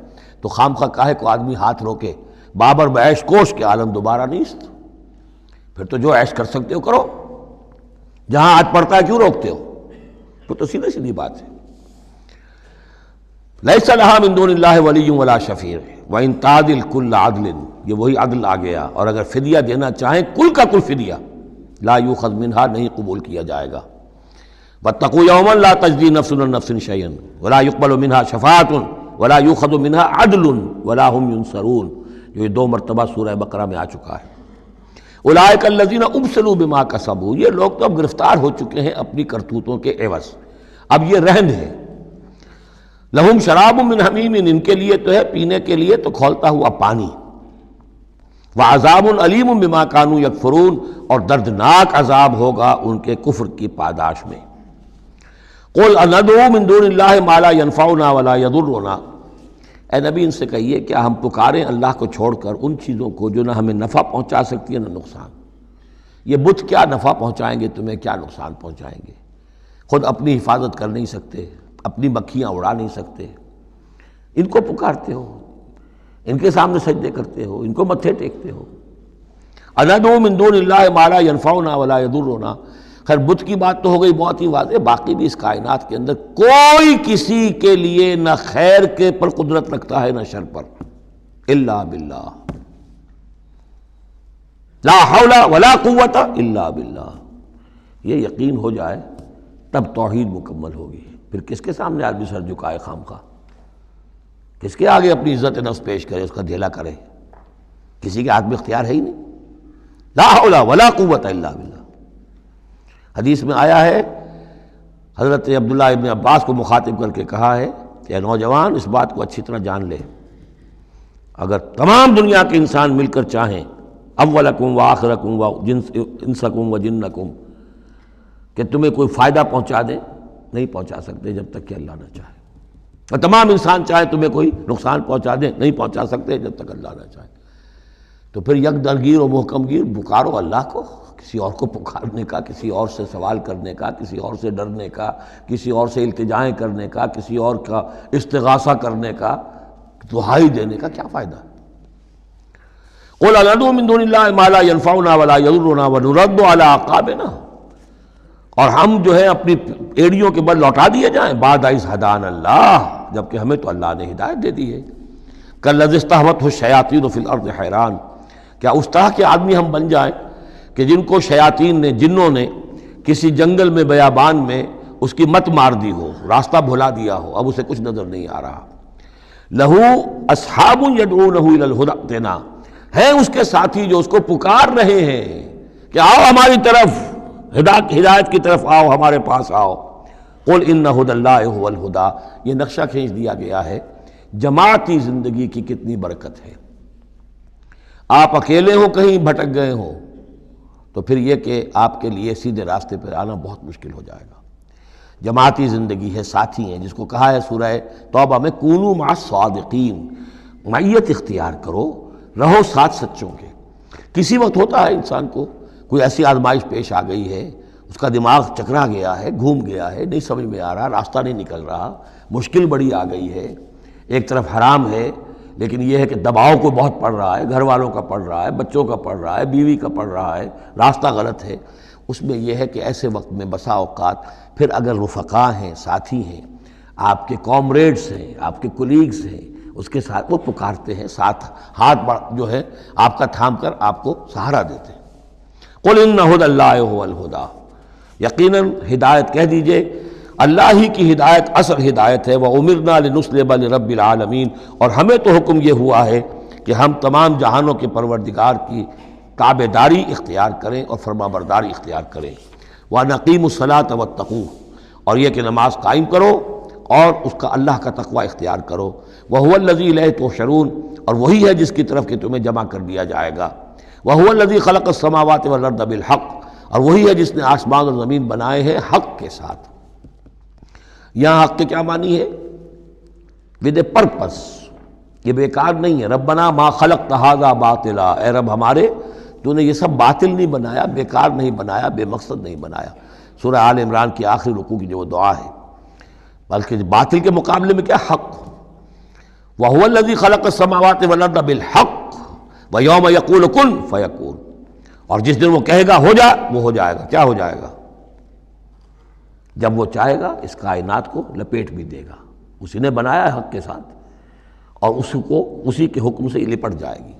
تو خام خواہ کاہے کو آدمی ہاتھ روکے، بابر بعیش کوش کے عالم دوبارہ نیست، پھر تو جو عیش کر سکتے ہو کرو، جہاں ہاتھ پڑتا ہے کیوں روکتے ہو؟ تو سیدھی سیدھی بات ہے۔ لیس لہا من دون اللہ ولی ولا شفیع وان تعدل کل عدل، یہ وہی عدل آ گیا، اور اگر فدیہ دینا چاہیں کل کا کل فدیہ، لا یؤخذ منہا، نہیں قبول کیا جائے گا۔ واتقوا یوما لا تجزی نفس عن نفس شیئا ولا يقبل منها شفاعۃ ولا یؤخذ منها عدل ولا هم ينصرون، جو یہ 2 مرتبہ سورہ بقرہ میں آ چکا ہے۔ اولئک الذین ابسلوا بما کسبوا، یہ لوگ تو اب گرفتار ہو چکے ہیں اپنی کرتوتوں کے عوض، اب یہ رہن ہے۔ لہم شراب من حمیم، ان کے لیے تو ہے پینے کے لیے تو کھولتا ہوا پانی، وعذاب علیم بما کانوا یکفرون، اور دردناک عذاب ہوگا ان کے کفر کی پاداش میں۔ قل اندعو من دون اللہ ما لا ينفعنا ولا يضرنا، اے نبی ان سے کہیے کیا ہم پکاریں اللہ کو چھوڑ کر ان چیزوں کو جو نہ ہمیں نفع پہنچا سکتی ہے نہ نقصان؟ یہ بت کیا نفع پہنچائیں گے تمہیں، کیا نقصان پہنچائیں گے؟ خود اپنی حفاظت کر نہیں سکتے، اپنی مکھیاں اڑا نہیں سکتے، ان کو پکارتے ہو، ان کے سامنے سجدے کرتے ہو، ان کو متھے ٹیکتے ہو۔ اندعو من دون اللہ ما لا ينفعنا ولا يضرنا، خیر بت کی بات تو ہو گئی بہت ہی واضح، باقی بھی اس کائنات کے اندر کوئی کسی کے لیے نہ خیر کے پر قدرت رکھتا ہے نہ شر پر، الا باللہ، لا حول ولا قوت الا باللہ۔ یہ یقین ہو جائے تب توحید مکمل ہوگی، پھر کس کے سامنے آدمی سر جھکائے خام خواہ، کس کے آگے اپنی عزت نفس پیش کرے، اس کا دھیلا کرے؟ کسی کے ہاتھ میں اختیار ہے ہی نہیں، لا حول ولا قوت الا باللہ۔ حدیث میں آیا ہے، حضرت عبداللہ ابن عباس کو مخاطب کر کے کہا ہے کہ اے نوجوان اس بات کو اچھی طرح جان لے، اگر تمام دنیا کے انسان مل کر چاہیں، اولکم و آخرکم و انسکم و جنکم، کہ تمہیں کوئی فائدہ پہنچا دیں، نہیں پہنچا سکتے جب تک کہ اللہ نہ چاہے۔ اور تمام انسان چاہے تمہیں کوئی نقصان پہنچا دیں، نہیں پہنچا سکتے جب تک اللہ نہ چاہے۔ تو پھر یک درگیر و محکم گیر پکارو اللہ کو، کسی اور کو پکارنے کا، کسی اور سے سوال کرنے کا، کسی اور سے ڈرنے کا، کسی اور سے التجائیں کرنے کا، کسی اور کا استغاثہ کرنے کا، دہائی دینے کا کیا فائدہ؟ قُلْ أَنَدْعُو مِن دُونِ اللَّهِ مَا لَا يَنفَعُنَا وَلَا يَضُرُّنَا وَنُرَدُّ عَلَىٰ أَعْقَابِنَا، اور ہم جو ہے اپنی ایڑیوں کے بل لوٹا دیے جائیں بعد اذ ہدانا اللہ، جبکہ ہمیں تو اللہ نے ہدایت دے دی ہے۔ کالذی استہوتہ الشیاطین فی الارض حیران، کیا اس طرح کے آدمی ہم بن جائیں کہ جن کو شیاطین نے، جنوں نے کسی جنگل میں بیابان میں اس کی مت مار دی ہو، راستہ بھلا دیا ہو، اب اسے کچھ نظر نہیں آ رہا۔ لہو اصحاب یدعونہ الی الہدی ائتنا، ہیں اس کے ساتھی جو اس کو پکار رہے ہیں کہ آؤ ہماری طرف، ہدایت کی طرف آؤ، ہمارے پاس آؤ۔ قل ان ھدی اللہ ھو الھدی، یہ نقشہ کھینچ دیا گیا ہے جماعتی زندگی کی کتنی برکت ہے۔ آپ اکیلے ہوں، کہیں بھٹک گئے ہوں، تو پھر یہ کہ آپ کے لیے سیدھے راستے پر آنا بہت مشکل ہو جائے گا۔ جماعتی زندگی ہے، ساتھی ہیں، جس کو کہا ہے سورہ توبہ میں کونوا مع الصادقین، معیت اختیار کرو، رہو ساتھ سچوں کے۔ کسی وقت ہوتا ہے انسان کو کوئی ایسی آزمائش پیش آ گئی ہے، اس کا دماغ چکرا گیا ہے، گھوم گیا ہے، نہیں سمجھ میں آ رہا، راستہ نہیں نکل رہا، مشکل بڑی آ گئی ہے، ایک طرف حرام ہے لیکن یہ ہے کہ دباؤ کو بہت پڑ رہا ہے، گھر والوں کا پڑ رہا ہے، بچوں کا پڑ رہا ہے، بیوی کا پڑ رہا ہے، راستہ غلط ہے۔ اس میں یہ ہے کہ ایسے وقت میں بسا اوقات پھر اگر رفقا ہیں، ساتھی ہیں، آپ کے کامریڈز ہیں، آپ کے کولیگز ہیں، اس کے ساتھ وہ پکارتے ہیں، ساتھ ہاتھ جو ہے آپ کا تھام کر آپ کو سہارا دیتے ہیں۔ قل ان ھدی اللہ ھو الھدی، یقیناً ہدایت کہہ دیجئے اللہ ہی کی ہدایت اصل ہدایت ہے۔ وَأُمِرْنَا لِنُسْلِمَ لِرَبِّ الْعَالَمِينَ، اور ہمیں تو حکم یہ ہوا ہے کہ ہم تمام جہانوں کے پروردگار کی تابع داری اختیار کریں اور فرما برداری اختیار کریں۔ وَنَقِيمُ الصَّلَاةَ وَاتَّقُوهُ، اور یہ کہ نماز قائم کرو اور اس کا اللہ کا تقوی اختیار کرو۔ وَهُوَ الَّذِي إِلَيْهِ تُحْشَرُونَ، اور وہی ہے جس کی طرف کہ تمہیں جمع کر دیا جائے گا۔ وَهُوَ الَّذِي خَلَقَ السَّمَاوَاتِ وَالْأَرْضَ بِالْحَقِّ، اور وہی ہے جس نے آسمان اور زمین بنائے ہیں حق کے ساتھ۔ یہاں حق کے کیا معنی ہے؟ ود اے پرپس، یہ بیکار نہیں ہے۔ ربنا ما خلقت ھذا باطلا، اے رب ہمارے تو نے یہ سب باطل نہیں بنایا، بیکار نہیں بنایا، بے مقصد نہیں بنایا۔ سورہ آل عمران کی آخری رکوع کی جو وہ دعا ہے، بلکہ باطل کے مقابلے میں کیا؟ حق۔ وَهُوَ الَّذِي خَلَقَ السَّمَاوَاتِ وَالْأَرْضَ بِالْحَقِّ وَيَوْمَ يَقُولُ كُن فَيَكُونُ، اور جس دن وہ کہے گا ہو جا، وہ ہو جائے گا۔ کیا ہو جائے گا؟ جب وہ چاہے گا اس کائنات کو لپیٹ بھی دے گا، اسی نے بنایا ہے حق کے ساتھ، اور اسی کے حکم سے لپٹ جائے گی۔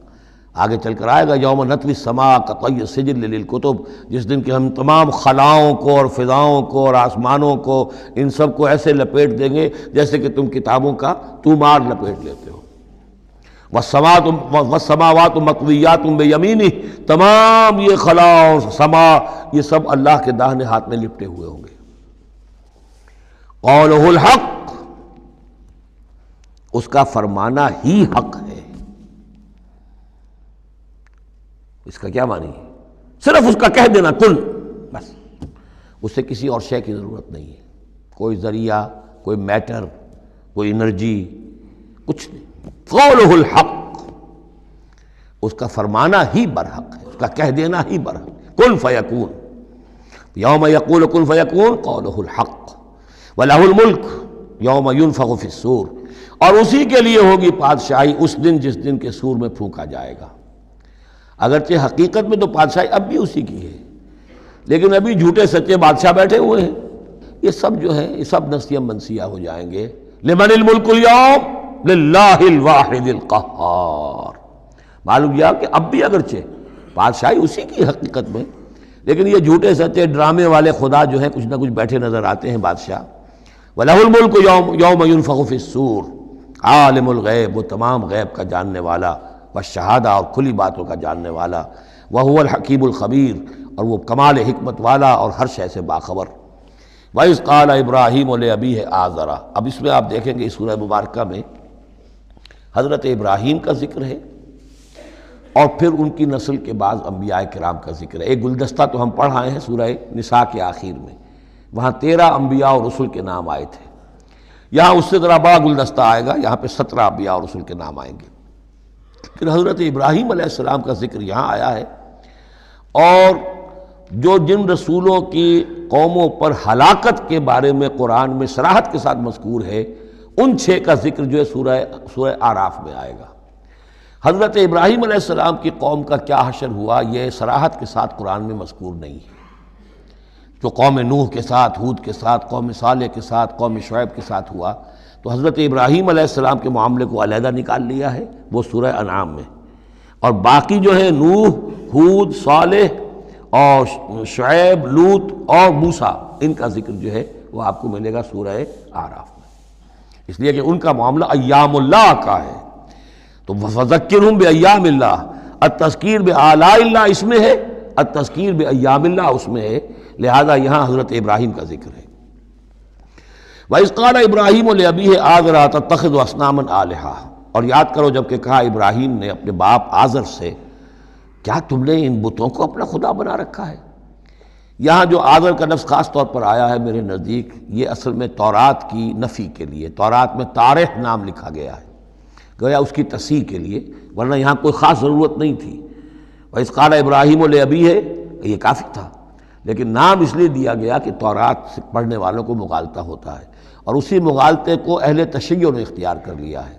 آگے چل کر آئے گا یوم نطوی السماء کطی السجل للکتب، جس دن کہ ہم تمام خلاؤں کو اور فضاؤں کو اور آسمانوں کو، ان سب کو ایسے لپیٹ دیں گے جیسے کہ تم کتابوں کا طومار لپیٹ لیتے ہو۔ والسماوات مطویات بیمینہ، تمام یہ خلا اور سما یہ سب اللہ کے داہنے ہاتھ میں لپٹے ہوئے ہوں گے۔ قولہ الحق، اس کا فرمانا ہی حق ہے۔ اس کا کیا معنی ہے؟ صرف اس کا کہہ دینا کن، بس، اس سے کسی اور شے کی ضرورت نہیں ہے، کوئی ذریعہ، کوئی میٹر، کوئی انرجی، کچھ نہیں۔ قولہ الحق، اس کا فرمانا ہی برحق ہے، اس کا کہہ دینا ہی برحق۔ کن فیکون، یوم یقول کن فیکون قولہ الحق۔ وَلَهُ الْمُلْكُ يَوْمَ يُنفَخُ فِي الصُّورِ، اور اسی کے لیے ہوگی بادشاہی اس دن جس دن کے سور میں پھونکا جائے گا۔ اگرچہ حقیقت میں تو بادشاہی اب بھی اسی کی ہے، لیکن ابھی جھوٹے سچے بادشاہ بیٹھے ہوئے ہیں۔ یہ سب جو ہے یہ سب نسیہ منسیہ ہو جائیں گے۔ لمن الملک اليوم للہ الواحد القہار، معلوم کیا کہ اب بھی اگرچہ بادشاہی اسی کی حقیقت میں، لیکن یہ جھوٹے سچے ڈرامے والے خدا جو ہیں کچھ نہ کچھ بیٹھے نظر آتے ہیں بادشاہ۔ وَلَهُ الْمُلْكُ يَوْمَ يُنفَخُ فِي الصُّورِ، عالم الغیب، وہ تمام غیب کا جاننے والا، والشہادہ، اور کھلی باتوں کا جاننے والا، وَهُوَ الْحَكِيمُ الْخَبِيرُ، اور وہ کمال حکمت والا اور ہر شے سے باخبر۔ وَإِذْ قَالَ إِبْرَاهِيمُ لِأَبِيهِ آزَرَ، اب اس میں آپ دیکھیں گے اس سورہ مبارکہ میں حضرت ابراہیم کا ذکر ہے اور پھر ان کی نسل کے بعض انبیاء کرام کا ذکر ہے۔ ایک گلدستہ تو ہم پڑھ آئے ہیں سورہ نساء کے آخر میں، وہاں 13 انبیاء اور رسل کے نام آئے تھے، یہاں اس سے ذرا بڑا گلدستہ آئے گا، یہاں پہ 17 انبیاء اور رسول کے نام آئیں گے، پھر حضرت ابراہیم علیہ السلام کا ذکر یہاں آیا ہے، اور جو جن رسولوں کی قوموں پر ہلاکت کے بارے میں قرآن میں صراحت کے ساتھ مذکور ہے، ان 6 کا ذکر جو ہے سورہ اعراف میں آئے گا۔ حضرت ابراہیم علیہ السلام کی قوم کا کیا حشر ہوا، یہ صراحت کے ساتھ قرآن میں مذکور نہیں ہے۔ جو قوم نوح کے ساتھ، ہود کے ساتھ، قوم صالح کے ساتھ، قوم شعیب کے ساتھ ہوا، تو حضرت ابراہیم علیہ السلام کے معاملے کو علیحدہ نکال لیا ہے، وہ سورہ انعام میں، اور باقی جو ہے نوح، ہود، صالح اور شعیب، لوط اور موسیٰ، ان کا ذکر جو ہے وہ آپ کو ملے گا سورہ اعراف میں، اس لیے کہ ان کا معاملہ ایام اللہ کا ہے۔ تو فذکرہم بایام اللہ، التذکیر بآلاء اللہ اس میں ہے، التذکیر بایام اللہ اس میں ہے، لہذا یہاں حضرت ابراہیم کا ذکر ہے۔ وَإِذْ قَالَ إِبْرَاهِيمُ لِأَبِيهِ آزَرَ أَتَتَّخِذُ أَصْنَامًا آلِهَةً، اور یاد کرو جب کہ کہا ابراہیم نے اپنے باپ آزر سے، کیا تم نے ان بتوں کو اپنا خدا بنا رکھا ہے؟ یہاں جو آزر کا لفظ خاص طور پر آیا ہے میرے نزدیک، یہ اصل میں تورات کی نفی کے لیے، تورات میں تارح نام لکھا گیا ہے، گویا اس کی تصحیح کے لیے، ورنہ یہاں کوئی خاص ضرورت نہیں تھی۔ وَإِذْ قَالَ إِبْرَاهِيمُ لِأَبِيهِ، یہ کافی تھا، لیکن نام اس لیے دیا گیا کہ تورات سے پڑھنے والوں کو مغالطہ ہوتا ہے، اور اسی مغالطے کو اہل تشیع نے اختیار کر لیا ہے۔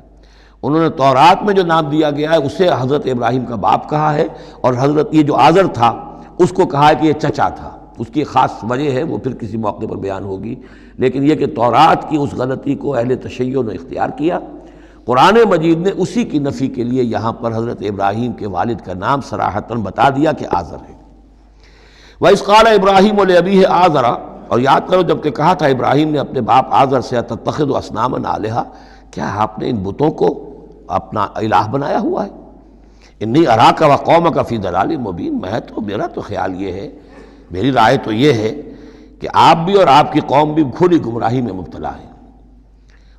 انہوں نے تورات میں جو نام دیا گیا ہے اسے حضرت ابراہیم کا باپ کہا ہے، اور حضرت یہ جو آزر تھا اس کو کہا ہے کہ یہ چچا تھا۔ اس کی خاص وجہ ہے، وہ پھر کسی موقع پر بیان ہوگی، لیکن یہ کہ تورات کی اس غلطی کو اہل تشیع نے اختیار کیا، قرآن مجید نے اسی کی نفی کے لیے یہاں پر حضرت ابراہیم کے والد کا نام صراحتاً بتا دیا کہ آزر ہے۔ وَإِذْ قَالَ إِبْرَاهِيمُ لِأَبِيهِ آزَرَ، اور یاد کرو جب کہ کہا تھا ابراہیم نے اپنے باپ آزر سے أَتَتَّخِذُ أَصْنَامًا آلِهَةً، کیا آپ نے ان بتوں کو اپنا الہ بنایا ہوا ہے؟ انی اراک وقومک فی ضلال مبین، میرا تو خیال یہ ہے، میری رائے تو یہ ہے کہ آپ بھی اور آپ کی قوم بھی کھلی گمراہی میں مبتلا ہے۔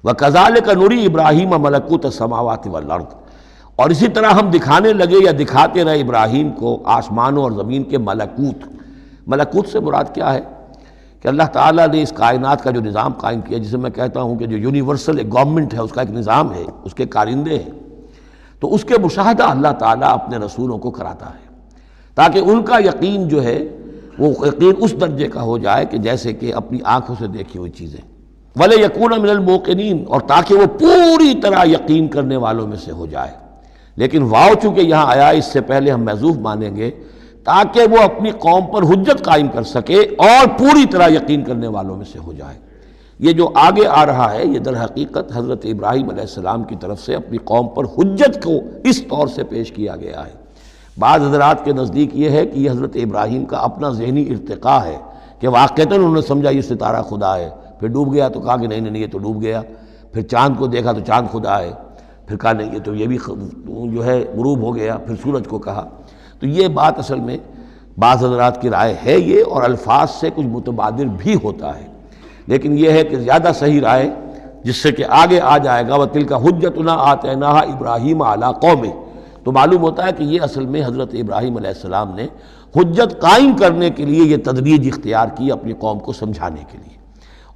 وَكَذَلِكَ نُرِي إِبْرَاهِيمَ مَلَكُوتَ السَّمَاوَاتِ وَالْأَرْضِ، اور اسی طرح ہم دکھانے لگے یا دکھاتے رہے ابراہیم کو آسمانوں اور زمین کے ملکوت۔ ملکوت سے مراد کیا ہے کہ اللہ تعالیٰ نے اس کائنات کا جو نظام قائم کیا، جسے میں کہتا ہوں کہ جو یونیورسل ایک گورنمنٹ ہے، اس کا ایک نظام ہے، اس کے کارندے ہیں، تو اس کے مشاہدہ اللہ تعالیٰ اپنے رسولوں کو کراتا ہے، تاکہ ان کا یقین جو ہے وہ یقین اس درجے کا ہو جائے کہ جیسے کہ اپنی آنکھوں سے دیکھی ہوئی چیزیں، وَلِيَكُونَ مِنَ الْمُوقِنِينَ، اور تاکہ وہ پوری طرح یقین کرنے والوں میں سے ہو جائے۔ لیکن واو چونکہ یہاں آیا، اس سے پہلے ہم محذوف مانیں گے تاکہ وہ اپنی قوم پر حجت قائم کر سکے اور پوری طرح یقین کرنے والوں میں سے ہو جائے۔ یہ جو آگے آ رہا ہے یہ در حقیقت حضرت ابراہیم علیہ السلام کی طرف سے اپنی قوم پر حجت کو اس طور سے پیش کیا گیا ہے۔ بعض حضرات کے نزدیک یہ ہے کہ یہ حضرت ابراہیم کا اپنا ذہنی ارتقاء ہے کہ واقعتاً انہوں نے سمجھا یہ ستارہ خدا ہے، پھر ڈوب گیا تو کہا کہ نہیں یہ تو ڈوب گیا، پھر چاند کو دیکھا تو چاند خدا ہے، پھر کہا نہیں یہ تو یہ بھی جو ہے غروب ہو گیا، پھر سورج کو کہا۔ تو یہ بات اصل میں بعض حضرات کی رائے ہے یہ، اور الفاظ سے کچھ متبادر بھی ہوتا ہے، لیکن یہ ہے کہ زیادہ صحیح رائے جس سے کہ آگے آ جائے گا وَتِلْكَ حُجَّتُنَا آتَيْنَاهَا إِبْرَاهِيمَ عَلَىٰ قَوْمِهِ، تو معلوم ہوتا ہے کہ یہ اصل میں حضرت ابراہیم علیہ السلام نے حجت قائم کرنے کے لیے یہ تدریج اختیار کی اپنی قوم کو سمجھانے کے لیے۔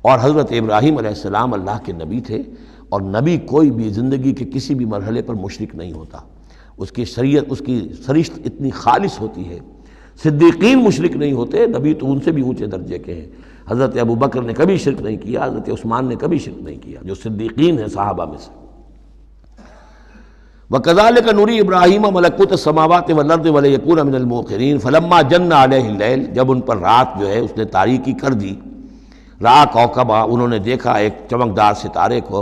اور حضرت ابراہیم علیہ السلام اللہ کے نبی تھے، اور نبی کوئی بھی زندگی کے کسی بھی مرحلے پر مشرک نہیں ہوتا، اس کی شریعت، اس کی سرشت اتنی خالص ہوتی ہے۔ صدیقین مشرک نہیں ہوتے، نبی تو ان سے بھی اونچے درجے کے ہیں۔ حضرت ابو بکر نے کبھی شرک نہیں کیا، حضرت عثمان نے کبھی شرک نہیں کیا، جو صدیقین ہیں صحابہ میں سے۔ وَكَذَلِكَ نُرِي إِبْرَاهِيمَ مَلَكُوتَ السَّمَاوَاتِ وَالْأَرْضِ وَلِيَكُونَ مِنَ الْمُوقِنِينَ فَلَمَّا جَنَّ عَلَيْهِ اللَّيْلُ، جب ان پر رات جو ہے اس نے تاریکی کر دی، رَأَىٰ كَوْكَبًا، انہوں نے دیکھا ایک چمکدار ستارے کو،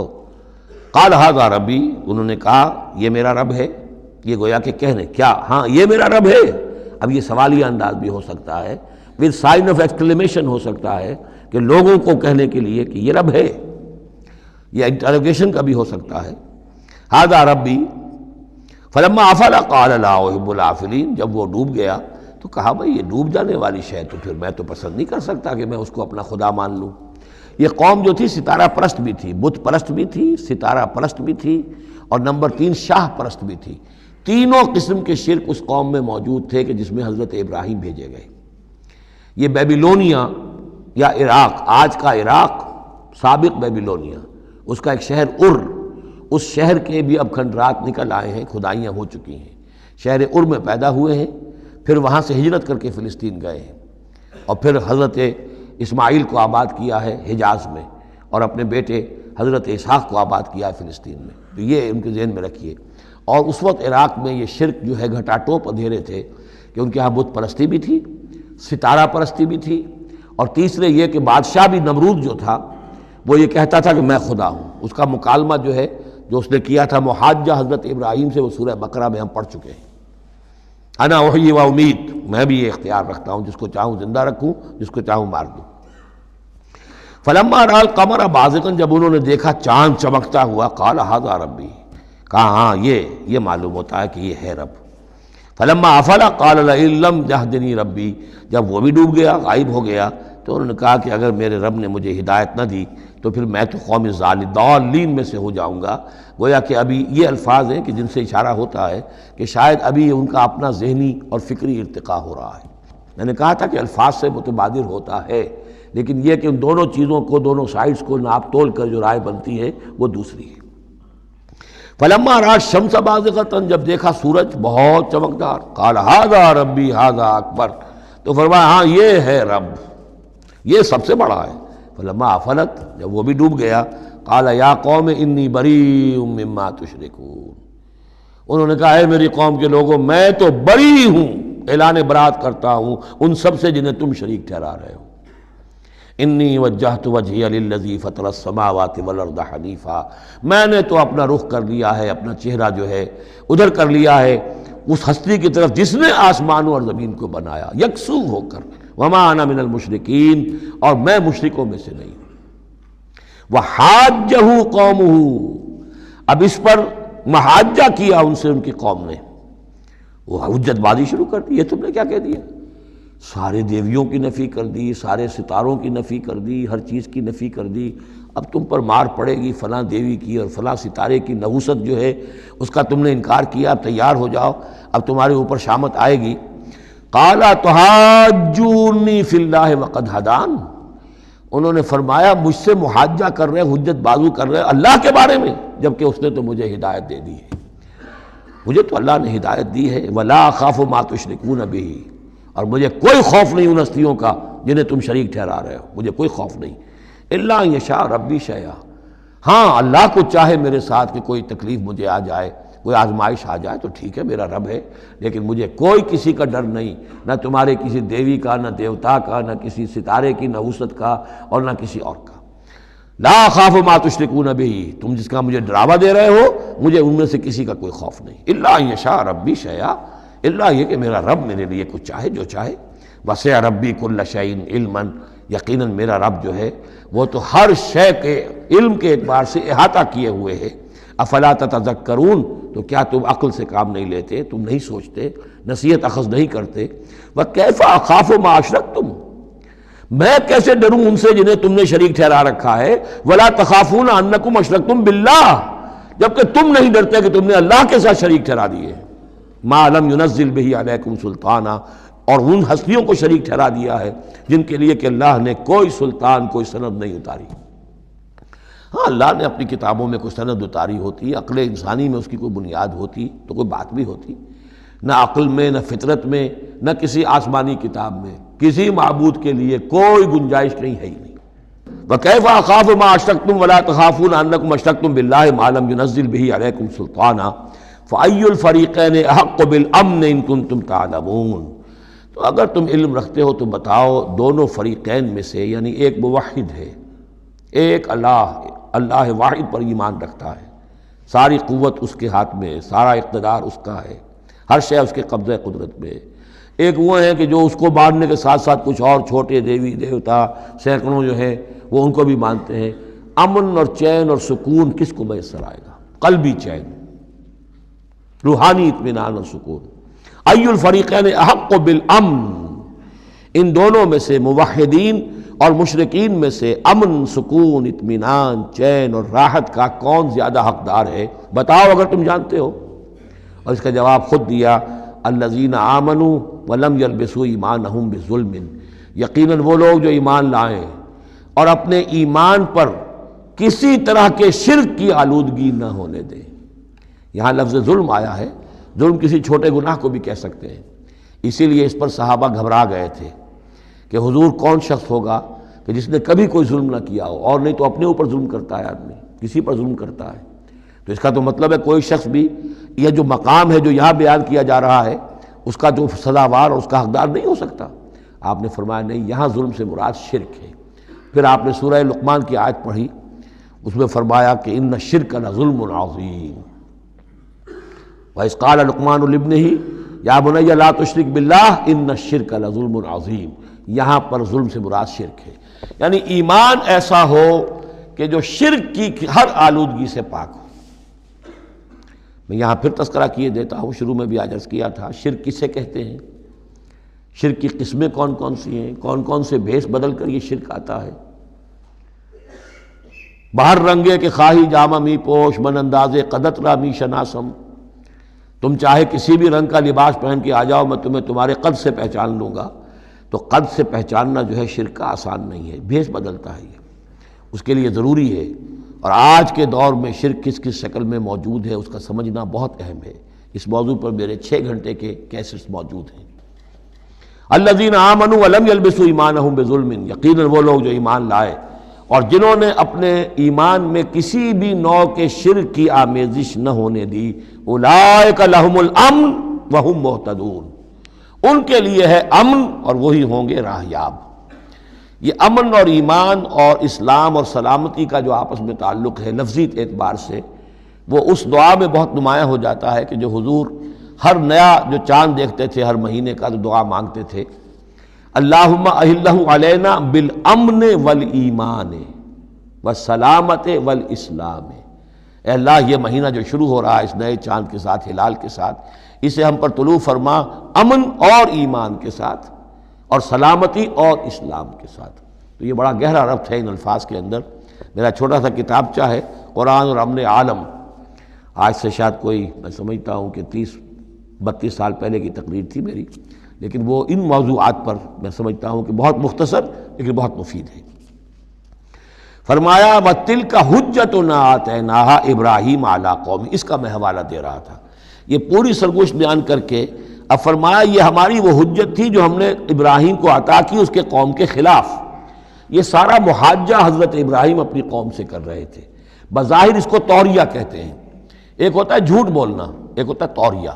قَالَ هَٰذَا رَبِّي، انہوں نے کہا یہ میرا رب ہے۔ یہ گویا کہ کہنے کیا، ہاں یہ میرا رب ہے۔ اب یہ سوالیہ انداز بھی ہو سکتا ہے، ود سائن آف ایکسکلیمیشن ہو سکتا ہے کہ لوگوں کو کہنے کے لیے کہ یہ رب ہے، یہ انٹروگیشن کا بھی ہو سکتا ہے۔ هَٰذَا رَبِّي فَلَمَّا أَفَلَ قَالَ لَا أُحِبُّ الْآفِلِينَ، جب وہ ڈوب گیا تو کہا بھائی یہ ڈوب جانے والی شے تو پھر میں تو پسند نہیں کر سکتا کہ میں اس کو اپنا خدا مان لوں۔ یہ قوم جو تھی ستارہ پرست بھی تھی، بت پرست بھی تھی، ستارہ پرست بھی تھی، اور نمبر 3 شاہ پرست بھی تھی۔ تینوں قسم کے شرک اس قوم میں موجود تھے کہ جس میں حضرت ابراہیم بھیجے گئے۔ یہ بیبیلونیا یا عراق، آج کا عراق، سابق بیبیلونیا، اس کا ایک شہر ار، اس شہر کے بھی اب کھنڈرات نکل آئے ہیں، کھدائیاں ہو چکی ہیں، شہر ار میں پیدا ہوئے ہیں، پھر وہاں سے ہجرت کر کے فلسطین گئے ہیں، اور پھر حضرت اسماعیل کو آباد کیا ہے حجاز میں، اور اپنے بیٹے حضرت اسحاق کو آباد کیا ہے فلسطین میں۔ تو یہ ان کے ذہن میں رکھیے۔ اور اس وقت عراق میں یہ شرک جو ہے گھٹا ٹوپ اندھیرے تھے، کہ ان کے ہاں بت پرستی بھی تھی، ستارہ پرستی بھی تھی، اور تیسرے یہ کہ بادشاہ بھی نمرود جو تھا وہ یہ کہتا تھا کہ میں خدا ہوں۔ اس کا مکالمہ جو ہے جو اس نے کیا تھا محاجہ حضرت ابراہیم سے، وہ سورہ بقرہ میں ہم پڑھ چکے ہیں۔ انا احیی و امید، میں بھی یہ اختیار رکھتا ہوں، جس کو چاہوں زندہ رکھوں، جس کو چاہوں مار دوں۔ فلما رأى القمر بازغا، جب انہوں نے دیکھا چاند چمکتا ہوا، قال ھذا ربی، کہا ہاں یہ معلوم ہوتا ہے کہ یہ ہے رب۔ فلما افل قال لئن لم يهدنی ربی، جب وہ بھی ڈوب گیا، غائب ہو گیا، تو انہوں نے کہا کہ اگر میرے رب نے مجھے ہدایت نہ دی تو پھر میں تو قوم ضالین میں سے ہو جاؤں گا۔ گویا کہ ابھی یہ الفاظ ہیں کہ جن سے اشارہ ہوتا ہے کہ شاید ابھی ان کا اپنا ذہنی اور فکری ارتقاء ہو رہا ہے۔ میں نے کہا تھا کہ الفاظ سے متبادر ہوتا ہے، لیکن یہ کہ ان دونوں چیزوں کو، دونوں سائڈز کو ناپ تول کر جو رائے بنتی ہے وہ دوسری ہے۔ فلما رأى الشمس بازغة، جب دیکھا سورج بہت چمکدار، قال ھذا ربی ھذا اکبر، تو فرمایا ہاں یہ ہے رب، یہ سب سے بڑا ہے۔ فلما افلت، جب وہ بھی ڈوب گیا، قال یا قوم انی بریء مما تشرکون، انہوں نے کہا اے میری قوم کے لوگوں، میں تو بری ہوں، اعلان برات کرتا ہوں ان سب سے جنہیں تم شریک ٹھہرا رہے ہو۔ انی وجہت وجہی للذی فطر السماوات والارض حنیفا، میں نے تو اپنا رخ کر لیا ہے، اپنا چہرہ جو ہے ادھر کر لیا ہے اس ہستی کی طرف جس نے آسمانوں اور زمین کو بنایا یکسو ہو کر، وما انا من المشرکین، اور میں مشرکوں میں سے نہیں ہوں۔ وحاجہ قومہ، اب اس پر محاجہ کیا ان سے ان کی قوم نے، وہ حجت بازی شروع کر دی، یہ تم نے کیا کہہ دیا؟ سارے دیویوں کی نفی کر دی، سارے ستاروں کی نفی کر دی، ہر چیز کی نفی کر دی، اب تم پر مار پڑے گی فلاں دیوی کی اور فلاں ستارے کی نحوست جو ہے اس کا تم نے انکار کیا، اب تیار ہو جاؤ، اب تمہارے اوپر شامت آئے گی۔ قال تحاجونی فی اللہ وقد ہدان، انہوں نے فرمایا مجھ سے محاجہ کر رہے، حجت بازو کر رہے اللہ کے بارے میں، جبکہ اس نے تو مجھے ہدایت دے دی ہے، مجھے تو اللہ نے ہدایت دی ہے۔ ولا اخاف ما تشرکون بہ، اور مجھے کوئی خوف نہیں ان ہستیوں کا جنہیں تم شریک ٹھہرا رہے ہو، مجھے کوئی خوف نہیں۔ الا ان یشاء ربی شیئا، ہاں اللہ کو چاہے میرے ساتھ کہ کوئی تکلیف مجھے آ جائے، کوئی آزمائش آ جائے تو ٹھیک ہے، میرا رب ہے، لیکن مجھے کوئی کسی کا ڈر نہیں، نہ تمہارے کسی دیوی کا، نہ دیوتا کا، نہ کسی ستارے کی نحوست کا، اور نہ کسی اور کا۔ لا اخاف ما تشرکون بہ، تم جس کا مجھے ڈراوا دے رہے ہو مجھے ان میں سے کسی کا کوئی خوف نہیں۔ الا ان یشاء ربی شیئا، اللہ یہ کہ میرا رب میرے لیے کچھ چاہے جو چاہے۔ وسع ربی کل شیء علما، یقیناً میرا رب جو ہے وہ تو ہر شے کے علم کے اعتبار سے احاطہ کیے ہوئے ہے۔ افلا تتذکرون، تو کیا تم عقل سے کام نہیں لیتے، تم نہیں سوچتے، نصیحت اخذ نہیں کرتے؟ وکیف اخاف ما اشرکتم، میں کیسے ڈروں ان سے جنہیں تم نے شریک ٹھہرا رکھا ہے۔ ولا تخافون انکم اشرکتم باللہ، جبکہ تم نہیں ڈرتے کہ تم نے اللہ کے ساتھ شریک ٹھہرا دیے۔ ما لم ينزل به علیکم سلطانا، اور ان ہستیوں کو شریک ٹھہرا دیا ہے جن کے لیے کہ اللہ نے کوئی سلطان، کوئی سند نہیں اتاری۔ ہاں اللہ نے اپنی کتابوں میں کوئی سند اتاری ہوتی، عقل انسانی میں اس کی کوئی بنیاد ہوتی تو کوئی بات بھی ہوتی، نہ عقل میں، نہ فطرت میں، نہ کسی آسمانی کتاب میں کسی معبود کے لیے کوئی گنجائش کہیں ہے ہی نہیں۔ وَكَيْفَ أَخَافُ مَا أَشْرَكْتُمْ وَلَا تَخَافُونَ أَنَّكُمْ أَشْرَكْتُمْ بِاللَّهِ مَا لَمْ يُنَزِّلْ بِهِ عَلَيْكُمْ سُلْطَانًا فَأَيُّ الْفَرِيقَيْنِ أَحَقُّ بِالْأَمْنِ إِن كُنتُمْ تَعْلَمُونَ، تو اگر تم علم رکھتے ہو تو بتاؤ دونوں فریقین میں سے، یعنی ایک موحد ہے، ایک اللہ واحد پر ایمان رکھتا ہے، ساری قوت اس کے ہاتھ میں ہے، سارا اقتدار اس کا ہے، ہر شے اس کے قبضہ قدرت میں ہے۔ ایک وہ ہیں کہ جو اس کو ماننے کے ساتھ ساتھ کچھ اور چھوٹے دیوی دیوتا سینکڑوں جو ہیں وہ ان کو بھی مانتے ہیں۔ امن اور چین اور سکون کس کو میسر آئے گا؟ قلبی چین، روحانی اطمینان اور سکون۔ ای الفریقین احق بالامن، ان دونوں میں سے موحدین اور مشرکین میں سے امن، سکون، اطمینان، چین اور راحت کا کون زیادہ حقدار ہے؟ بتاؤ اگر تم جانتے ہو۔ اور اس کا جواب خود دیا، الذین آمنوا ولم یلبسوا ایمانہم بظلم، یقیناً وہ لوگ جو ایمان لائیں اور اپنے ایمان پر کسی طرح کے شرک کی آلودگی نہ ہونے دیں۔ یہاں لفظ ظلم آیا ہے، ظلم کسی چھوٹے گناہ کو بھی کہہ سکتے ہیں، اسی لیے اس پر صحابہ گھبرا گئے تھے کہ حضور کون شخص ہوگا کہ جس نے کبھی کوئی ظلم نہ کیا ہو، اور نہیں تو اپنے اوپر ظلم کرتا ہے آدمی، کسی پر ظلم کرتا ہے۔ تو اس کا تو مطلب ہے کوئی شخص بھی یہ جو مقام ہے جو یہاں بیان کیا جا رہا ہے اس کا جو سزاوار اور اس کا حقدار نہیں ہو سکتا۔ آپ نے فرمایا نہیں، یہاں ظلم سے مراد شرک ہے۔ پھر آپ نے سورہ لقمان کی آیت پڑھی، اس میں فرمایا کہ ان الشرک لظلم عظیم، وَإِذْ قَالَ لُقْمَانُ لِابْنِهِ یا بنی لا تشرک باللہ ان الشرک لظلم عظیم۔ یہاں پر ظلم سے مراد شرک ہے، یعنی ایمان ایسا ہو کہ جو شرک کی ہر آلودگی سے پاک ہو۔ میں یہاں پھر تذکرہ کیے دیتا ہوں، شروع میں بھی عرض کیا تھا شرک کسے کہتے ہیں، شرک کی قسمیں کون کون سی ہیں، کون کون سے بھیس بدل کر یہ شرک آتا ہے۔ باہر رنگے کے خواہی جامہ می پوش، من اندازے قدت را می شناسم، تم چاہے کسی بھی رنگ کا لباس پہن کے آ جاؤ، میں تمہیں تمہارے قد سے پہچان لوں گا۔ تو قد سے پہچاننا جو ہے شرک کا آسان نہیں ہے، بھیس بدلتا ہے یہ، اس کے لیے ضروری ہے۔ اور آج کے دور میں شرک کس کس شکل میں موجود ہے اس کا سمجھنا بہت اہم ہے۔ اس موضوع پر میرے 6 گھنٹے کے کیسٹس موجود ہیں۔ الذین آمنوا ولم یلبسوا ایمانہم بظلم، یقیناً وہ لوگ جو ایمان لائے اور جنہوں نے اپنے ایمان میں کسی بھی نوع کے شرک کی آمیزش نہ ہونے دی، اولئک لہم الامن وہم مہتدون، ان کے لیے ہے امن اور وہی ہوں گے راہیاب۔ یہ امن اور ایمان اور اسلام اور سلامتی کا جو آپس میں تعلق ہے لفظی اعتبار سے، وہ اس دعا میں بہت نمایاں ہو جاتا ہے کہ جو حضور ہر نیا جو چاند دیکھتے تھے ہر مہینے کا، تو دعا مانگتے تھے اللہم اہلہ علینا بالامن والایمان والسلامت والاسلام، اے اللہ یہ مہینہ جو شروع ہو رہا ہے اس نئے چاند کے ساتھ، ہلال کے ساتھ، اسے ہم پر طلوع فرما امن اور ایمان کے ساتھ اور سلامتی اور اسلام کے ساتھ۔ تو یہ بڑا گہرا ربط ہے ان الفاظ کے اندر۔ میرا چھوٹا سا کتابچہ ہے قرآن اور امن عالم، آج سے شاید کوئی میں سمجھتا ہوں کہ 30-32 سال پہلے کی تقریر تھی میری، لیکن وہ ان موضوعات پر میں سمجھتا ہوں کہ بہت مختصر لیکن بہت مفید ہے۔ فرمایا وَتِلْكَ حُجَّتُنَا آتَيْنَاهَا إِبْرَاهِيمَ عَلَىٰ قَوْمِهِ، اس کا میں حوالہ دے رہا تھا۔ یہ پوری سرگوشت بیان کر کے اب فرمایا یہ ہماری وہ حجت تھی جو ہم نے ابراہیم کو عطا کی اس کے قوم کے خلاف۔ یہ سارا محاجہ حضرت ابراہیم اپنی قوم سے کر رہے تھے۔ بظاہر اس کو توریہ کہتے ہیں، ایک ہوتا ہے جھوٹ بولنا، ایک ہوتا ہے توریہ۔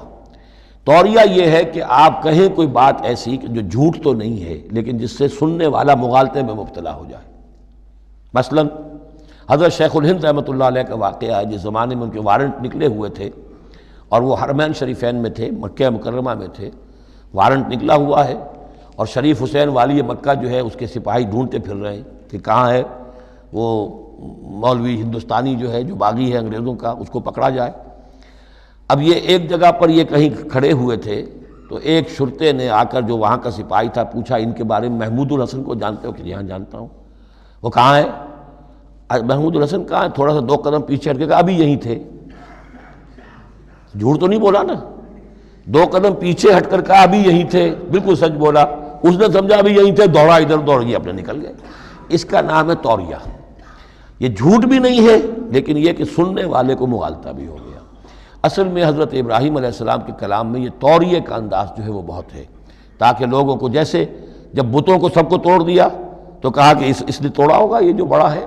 توریہ یہ ہے کہ آپ کہیں کوئی بات ایسی جو جھوٹ تو نہیں ہے لیکن جس سے سننے والا مغالطے میں مبتلا ہو جائے۔ مثلا حضرت شیخ الہند رحمۃ اللہ علیہ کا واقعہ ہے، جس زمانے میں ان کے وارنٹ نکلے ہوئے تھے اور وہ حرمین شریفین میں تھے، مکہ مکرمہ میں تھے، وارنٹ نکلا ہوا ہے اور شریف حسین والی مکہ جو ہے اس کے سپاہی ڈھونڈتے پھر رہے ہیں کہ کہاں ہے وہ مولوی ہندوستانی جو ہے جو باغی ہے انگریزوں کا، اس کو پکڑا جائے۔ اب یہ ایک جگہ پر یہ کہیں کھڑے ہوئے تھے تو ایک شرطے نے آ کر جو وہاں کا سپاہی تھا پوچھا ان کے بارے میں محمود الحسن کو جانتے ہو؟ کہ یہاں جانتا ہوں۔ وہ کہاں ہے؟ محمود الحسن کہاں ہے؟ تھوڑا سا 2 قدم پیچھے ہٹ کے کہا ابھی یہیں تھے۔ جھوٹ تو نہیں بولا نا، 2 قدم پیچھے ہٹ کر کہا ابھی یہیں تھے، بالکل سچ بولا۔ اس نے سمجھا ابھی یہیں تھے، دوڑا ادھر، دوڑ گیا، اپنے نکل گئے۔ اس کا نام ہے توریہ۔ یہ جھوٹ بھی نہیں ہے لیکن یہ کہ سننے والے کو مغالطہ بھی ہو گیا۔ اصل میں حضرت ابراہیم علیہ السلام کے کلام میں یہ توریہ کا انداز جو ہے وہ بہت ہے، تاکہ لوگوں کو جیسے جب بتوں کو سب کو توڑ دیا تو کہا کہ اس نے توڑا ہوگا، یہ جو بڑا ہے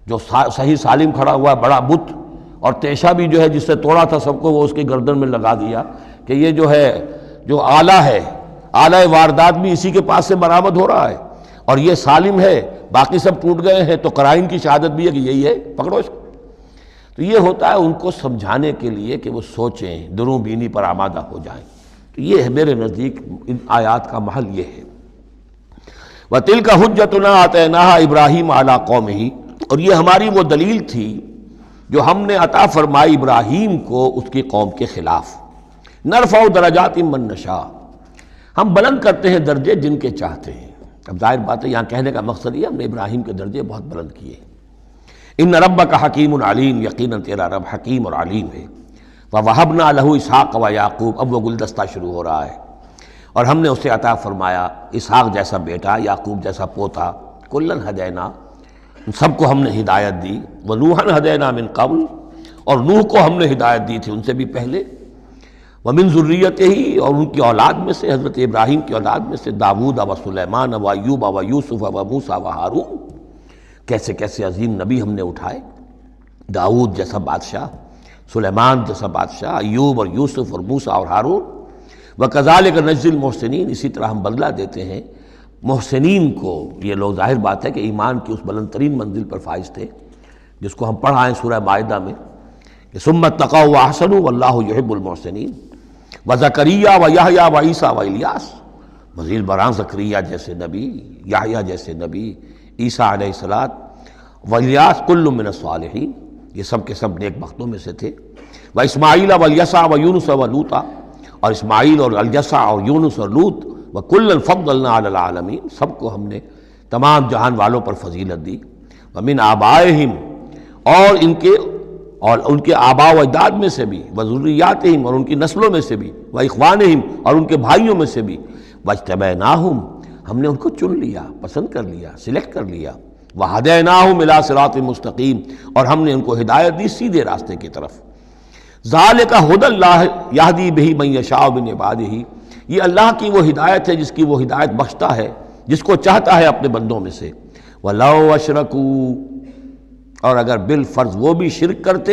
جو صحیح سالم کھڑا ہوا ہے بڑا بت، اور تیشہ بھی جو ہے جس سے توڑا تھا سب کو وہ اس کی گردن میں لگا دیا کہ یہ جو ہے جو آلہ ہے، آلہ واردات بھی اسی کے پاس سے برآمد ہو رہا ہے اور یہ سالم ہے، باقی سب ٹوٹ گئے ہیں، تو قرائن کی شہادت بھی ہے کہ یہی ہے، پکڑو اس کو۔ تو یہ ہوتا ہے ان کو سمجھانے کے لیے کہ وہ سوچیں، دروں بینی پر آمادہ ہو جائیں۔ تو یہ ہے میرے نزدیک ان آیات کا محل یہ ہے۔ وَتِلْكَ حُجَّتُنَا آتَيْنَاهَا إِبْرَاهِيمَ عَلَىٰ قَوْمِهِ، اور یہ ہماری وہ دلیل تھی جو ہم نے عطا فرمائی ابراہیم کو اس کی قوم کے خلاف۔ نرفع درجات من نشاء، ہم بلند کرتے ہیں درجے جن کے چاہتے ہیں۔ اب ظاہر بات ہے یہاں کہنے کا مقصد یہ ہم نے ابراہیم کے درجے بہت بلند کیے۔ ان ربک حکیم علیم، یقیناً تیرا رب حکیم اور علیم ہے۔ وَوَهَبْنَا لَهُ اسحاق وَيَعْقُوب، اب وہ گلدستہ شروع ہو رہا ہے، اور ہم نے اسے عطا فرمایا اسحاق جیسا بیٹا، یعقوب جیسا پوتا، کلن ہدینا، سب کو ہم نے ہدایت دی. وَنُوحًا هَدَيْنَا مِن قَبْلُ، اور نوح کو ہم نے ہدایت دی تھی ان سے بھی پہلے. وَمِن ذُرِّيَّتِهِ، اور ان کی اولاد میں سے، حضرت ابراہیم کی اولاد میں سے، داؤد و سلیمان و ایوب و یوسف و موسیٰ و ہارون. کیسے کیسے عظیم نبی ہم نے اٹھائے، داؤد جیسا بادشاہ، سلیمان جیسا بادشاہ، ایوب اور یوسف اور موسیٰ اور ہارون. وَكَذَلِكَ نَجْزِي الْمُحْسِنِينَ، اسی طرح ہم بدلہ دیتے ہیں محسنین کو. یہ لوگ ظاہر بات ہے کہ ایمان کی اس بلند ترین منزل پر فائز تھے جس کو ہم پڑھ آئے سورہ مائدہ میں کہ ثُمَّ اتَّقَوْا وَأَحْسَنُوا وَاللَّهُ يُحِبُّ الْمُحْسِنِينَ. وَزَكَرِيَّا وَيَحْيَا وَعِیسیٰ وَإِلیاس، مزید برآں زکریا جیسے نبی، یحییٰ جیسے نبی، عیسیٰ علیہ السلام، وإلیاس کل من الصالحین، یہ سب کے سب نیک بختوں میں سے تھے. وإسماعیل وَالْیسع وَیونس وَلوطا، اور اسماعیل اور الیسع اور یونس اور لوط، وَكُلًّا فَضَّلْنَا عَلَى الْعَالَمِينَ، سب کو ہم نے تمام جہان والوں پر فضیلت دی. وَمِنْ آبائِهِمْ، اور ان کے آباء و اجداد میں سے بھی، وذریاتہم، اور ان کی نسلوں میں سے بھی، واخوانہم، اور ان کے بھائیوں میں سے بھی، واجتبیناہم، ہم نے ان کو چن لیا، پسند کر لیا، سلیکٹ کر لیا. وہدیناہم الی صراط مستقیم، اور ہم نے ان کو ہدایت دی سیدھے راستے کی طرف. ذالک ھدی اللہ یہدی بہ من یشاء من عبادہ، یہ اللہ کی وہ ہدایت ہے جس کی وہ ہدایت بخشتا ہے جس کو چاہتا ہے اپنے بندوں میں سے. وَلَوْ أَشْرَكُوا، اور اگر بالفرض وہ بھی شرک کرتے،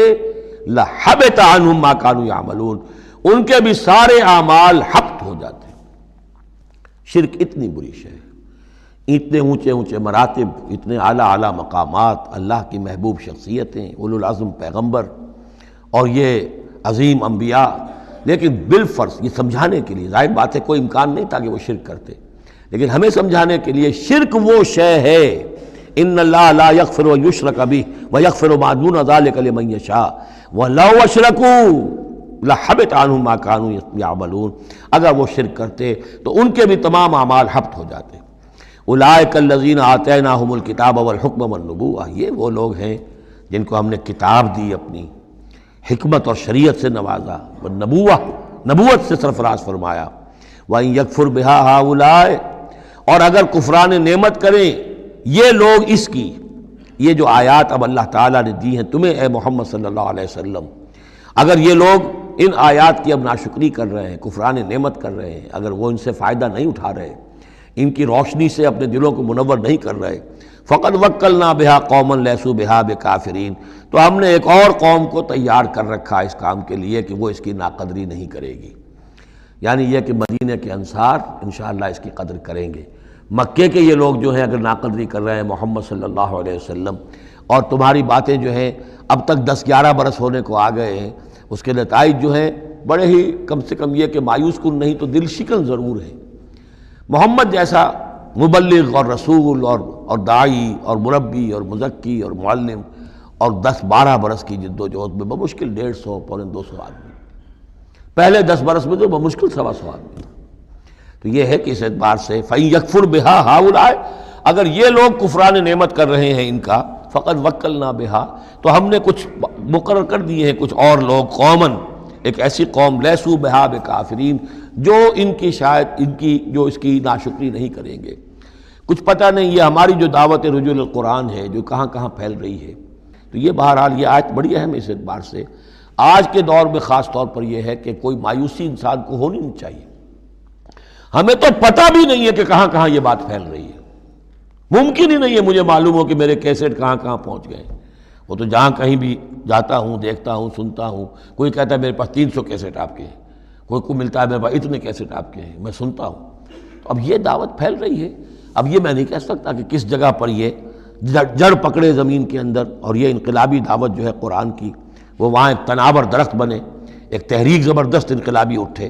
لَحَبِطَ عَنْهُمْ مَا كَانُوا يَعْمَلُونَ، ان کے بھی سارے اعمال حبط ہو جاتے. شرک اتنی بری شے ہے، اتنے اونچے اونچے مراتب، اتنے اعلیٰ اعلیٰ مقامات، اللہ کی محبوب شخصیتیں، اولو العزم پیغمبر اور یہ عظیم انبیاء، لیکن بالفرض یہ سمجھانے کے لیے، ظاہر بات ہے کوئی امکان نہیں تھا کہ وہ شرک کرتے، لیکن ہمیں سمجھانے کے لیے شرک وہ شے ہے، ان اللہ لا یغفر ان یشرک بہ ویغفر ما دون ذلک لمن یشاء ولو اشرکوا لحبط عنہم ما كانوا یعملون، اگر وہ شرک کرتے تو ان کے بھی تمام اعمال حبط ہو جاتے. اولئک الذین آتیناہم الکتاب والحکم والنبوۃ، یہ وہ لوگ ہیں جن کو ہم نے کتاب دی، اپنی حکمت اور شریعت سے نوازا، نبوت سے سرفراز فرمایا. وَإِن يَكْفُرْ بِهَا هَؤُلَاءِ، اور اگر کفران نعمت کریں یہ لوگ اس کی، یہ جو آیات اب اللہ تعالیٰ نے دی ہیں تمہیں اے محمد صلی اللہ علیہ وسلم، اگر یہ لوگ ان آیات کی اب ناشکری کر رہے ہیں، کفران نعمت کر رہے ہیں، اگر وہ ان سے فائدہ نہیں اٹھا رہے، ان کی روشنی سے اپنے دلوں کو منور نہیں کر رہے، فقد وکلنا بہا قوما لیسوا بہا بکافرین، تو ہم نے ایک اور قوم کو تیار کر رکھا اس کام کے لیے کہ وہ اس کی ناقدری نہیں کرے گی. یعنی یہ کہ مدینہ کے انصار انشاءاللہ اس کی قدر کریں گے. مکے کے یہ لوگ جو ہیں اگر ناقدری کر رہے ہیں محمد صلی اللہ علیہ وسلم، اور تمہاری باتیں جو ہیں اب تک 10-11 برس ہونے کو آ گئے ہیں، اس کے نتائج جو ہیں بڑے ہی کم سے کم یہ کہ مایوس کن نہیں تو دل شکن ضرور ہے. محمد جیسا مبلغ اور رسول اور داعی اور مربی اور مزکی اور معلم، اور 10-12 برس کی جد و جہد میں بمشکل 150-200 آدمی، پہلے 10 برس میں تو بمشکل 125 آدمی. تو یہ ہے کہ اس اعتبار سے فَإِن يَكْفُرْ بِهَا هَؤُلَاءِ، اگر یہ لوگ کفران نعمت کر رہے ہیں ان کا، فقد وکلنا بها، تو ہم نے کچھ مقرر کر دیے ہیں کچھ اور لوگ، قومن، ایک ایسی قوم، لیسوا بہا بکافرین، جو ان کی شاید ان کی جو اس کی ناشکری نہیں کریں گے. کچھ پتہ نہیں یہ ہماری جو دعوت رجوع القرآن ہے جو کہاں کہاں پھیل رہی ہے. تو یہ بہرحال یہ آیت بڑی اہم ہے اس اعتبار سے. آج کے دور میں خاص طور پر یہ ہے کہ کوئی مایوسی انسان کو ہونی نہیں چاہیے. ہمیں تو پتہ بھی نہیں ہے کہ کہاں کہاں یہ بات پھیل رہی ہے، ممکن ہی نہیں ہے مجھے معلوم ہو کہ میرے کیسٹ کہاں کہاں پہنچ گئے. وہ تو جہاں کہیں بھی جاتا ہوں، دیکھتا ہوں، سنتا ہوں، کوئی کہتا ہے میرے پاس 300 کیسٹ آپ کے ہیں، کوئی کو ملتا ہے میرے پاس اتنے کیسٹ آپ کے ہیں، میں سنتا ہوں. تو اب یہ دعوت پھیل رہی ہے. اب یہ میں نہیں کہہ سکتا کہ کس جگہ پر یہ جڑ پکڑے زمین کے اندر، اور یہ انقلابی دعوت جو ہے قرآن کی وہ وہاں ایک تناور درخت بنے، ایک تحریک زبردست انقلابی اٹھے.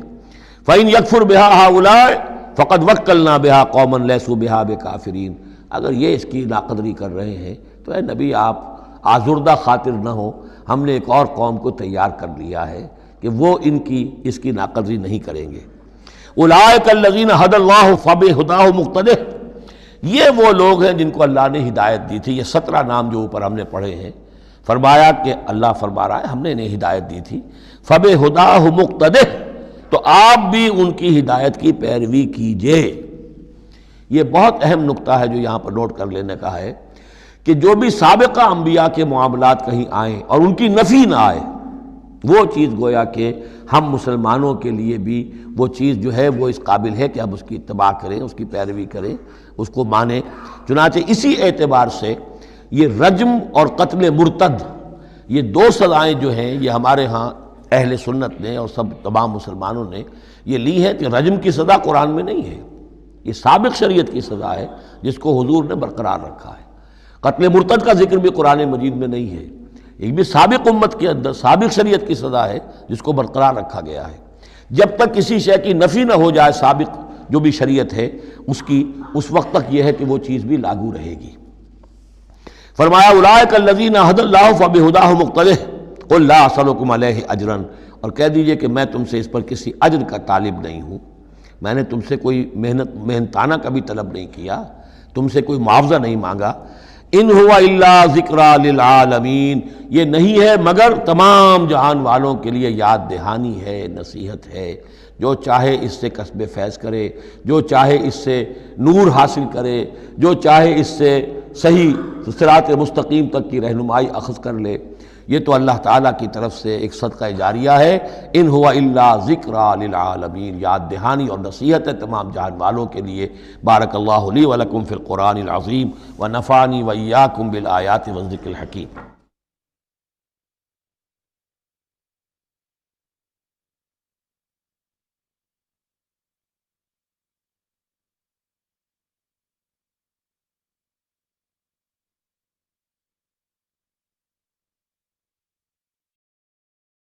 فَإِن يَكْفُرْ بِهَا هَؤُلَاءِ فَقَدْ وَكَّلْنَا بِهَا قَوْمًا لَيْسُوا بِهَا بِكَافِرِينَ. اگر یہ اس کی ناقدری کر رہے ہیں تو اے نبی آپ آزردہ خاطر نہ ہو، ہم نے ایک اور قوم کو تیار کر لیا ہے کہ وہ اس کی ناقدری نہیں کریں گے. أُولَٰئِكَ الَّذِينَ هَدَى اللَّهُ فَبِهُدَاهُ مُقْتَدِهْ، یہ وہ لوگ ہیں جن کو اللہ نے ہدایت دی تھی. یہ 17 نام جو اوپر ہم نے پڑھے ہیں، فرمایا کہ اللہ فرما رہا ہے ہم نے انہیں ہدایت دی تھی. فَبِهُدَاهُ مُقْتَدِهْ، تو آپ بھی ان کی ہدایت کی پیروی کیجئے. یہ بہت اہم نقطہ ہے جو یہاں پر نوٹ کر لینے کا ہے کہ جو بھی سابقہ انبیاء کے معاملات کہیں آئیں اور ان کی نفی نہ آئے، وہ چیز گویا کہ ہم مسلمانوں کے لیے بھی وہ چیز جو ہے وہ اس قابل ہے کہ ہم اس کی اتباع کریں، اس کی پیروی کریں، اس کو مانیں۔ چنانچہ اسی اعتبار سے یہ رجم اور قتل مرتد، یہ دو سزائیں جو ہیں یہ ہمارے ہاں اہل سنت نے اور سب تمام مسلمانوں نے یہ لی ہے کہ رجم کی سزا قرآن میں نہیں ہے، یہ سابق شریعت کی سزا ہے جس کو حضور نے برقرار رکھا ہے۔ قتل مرتد کا ذکر بھی قرآن مجید میں نہیں ہے، یہ بھی سابق امت کے اندر سابق شریعت کی سزا ہے جس کو برقرار رکھا گیا ہے۔ جب تک کسی شے کی نفی نہ ہو جائے سابق جو بھی شریعت ہے اس کی، اس وقت تک یہ ہے کہ وہ چیز بھی لاگو رہے گی۔ فرمایا اولئک الذین ھدی اللہ فبہداہ مقتدہ قل لا اسألکم علیہ اجرا، اور کہہ دیجئے کہ میں تم سے اس پر کسی اجر کا طالب نہیں ہوں، میں نے تم سے کوئی محنتانہ کا بھی طلب نہیں کیا، تم سے کوئی معاوضہ نہیں مانگا۔ ان ہوا الا ذکریٰ للعالمین، یہ نہیں ہے مگر تمام جہان والوں کے لیے یاد دہانی ہے، نصیحت ہے۔ جو چاہے اس سے کسب فیض کرے، جو چاہے اس سے نور حاصل کرے، جو چاہے اس سے صحیح صراط مستقیم تک کی رہنمائی اخذ کر لے، یہ تو اللہ تعالیٰ کی طرف سے ایک صدقہ جاریہ ہے۔ ان ہوا الا ذکریٰ للعالمین، یاد دہانی اور نصیحت ہے تمام جہان والوں کے لیے۔ بارک اللہ لی ولکم فی القرآن العظیم ونفعنی وإیاکم بالآیات والذکر الحکیم۔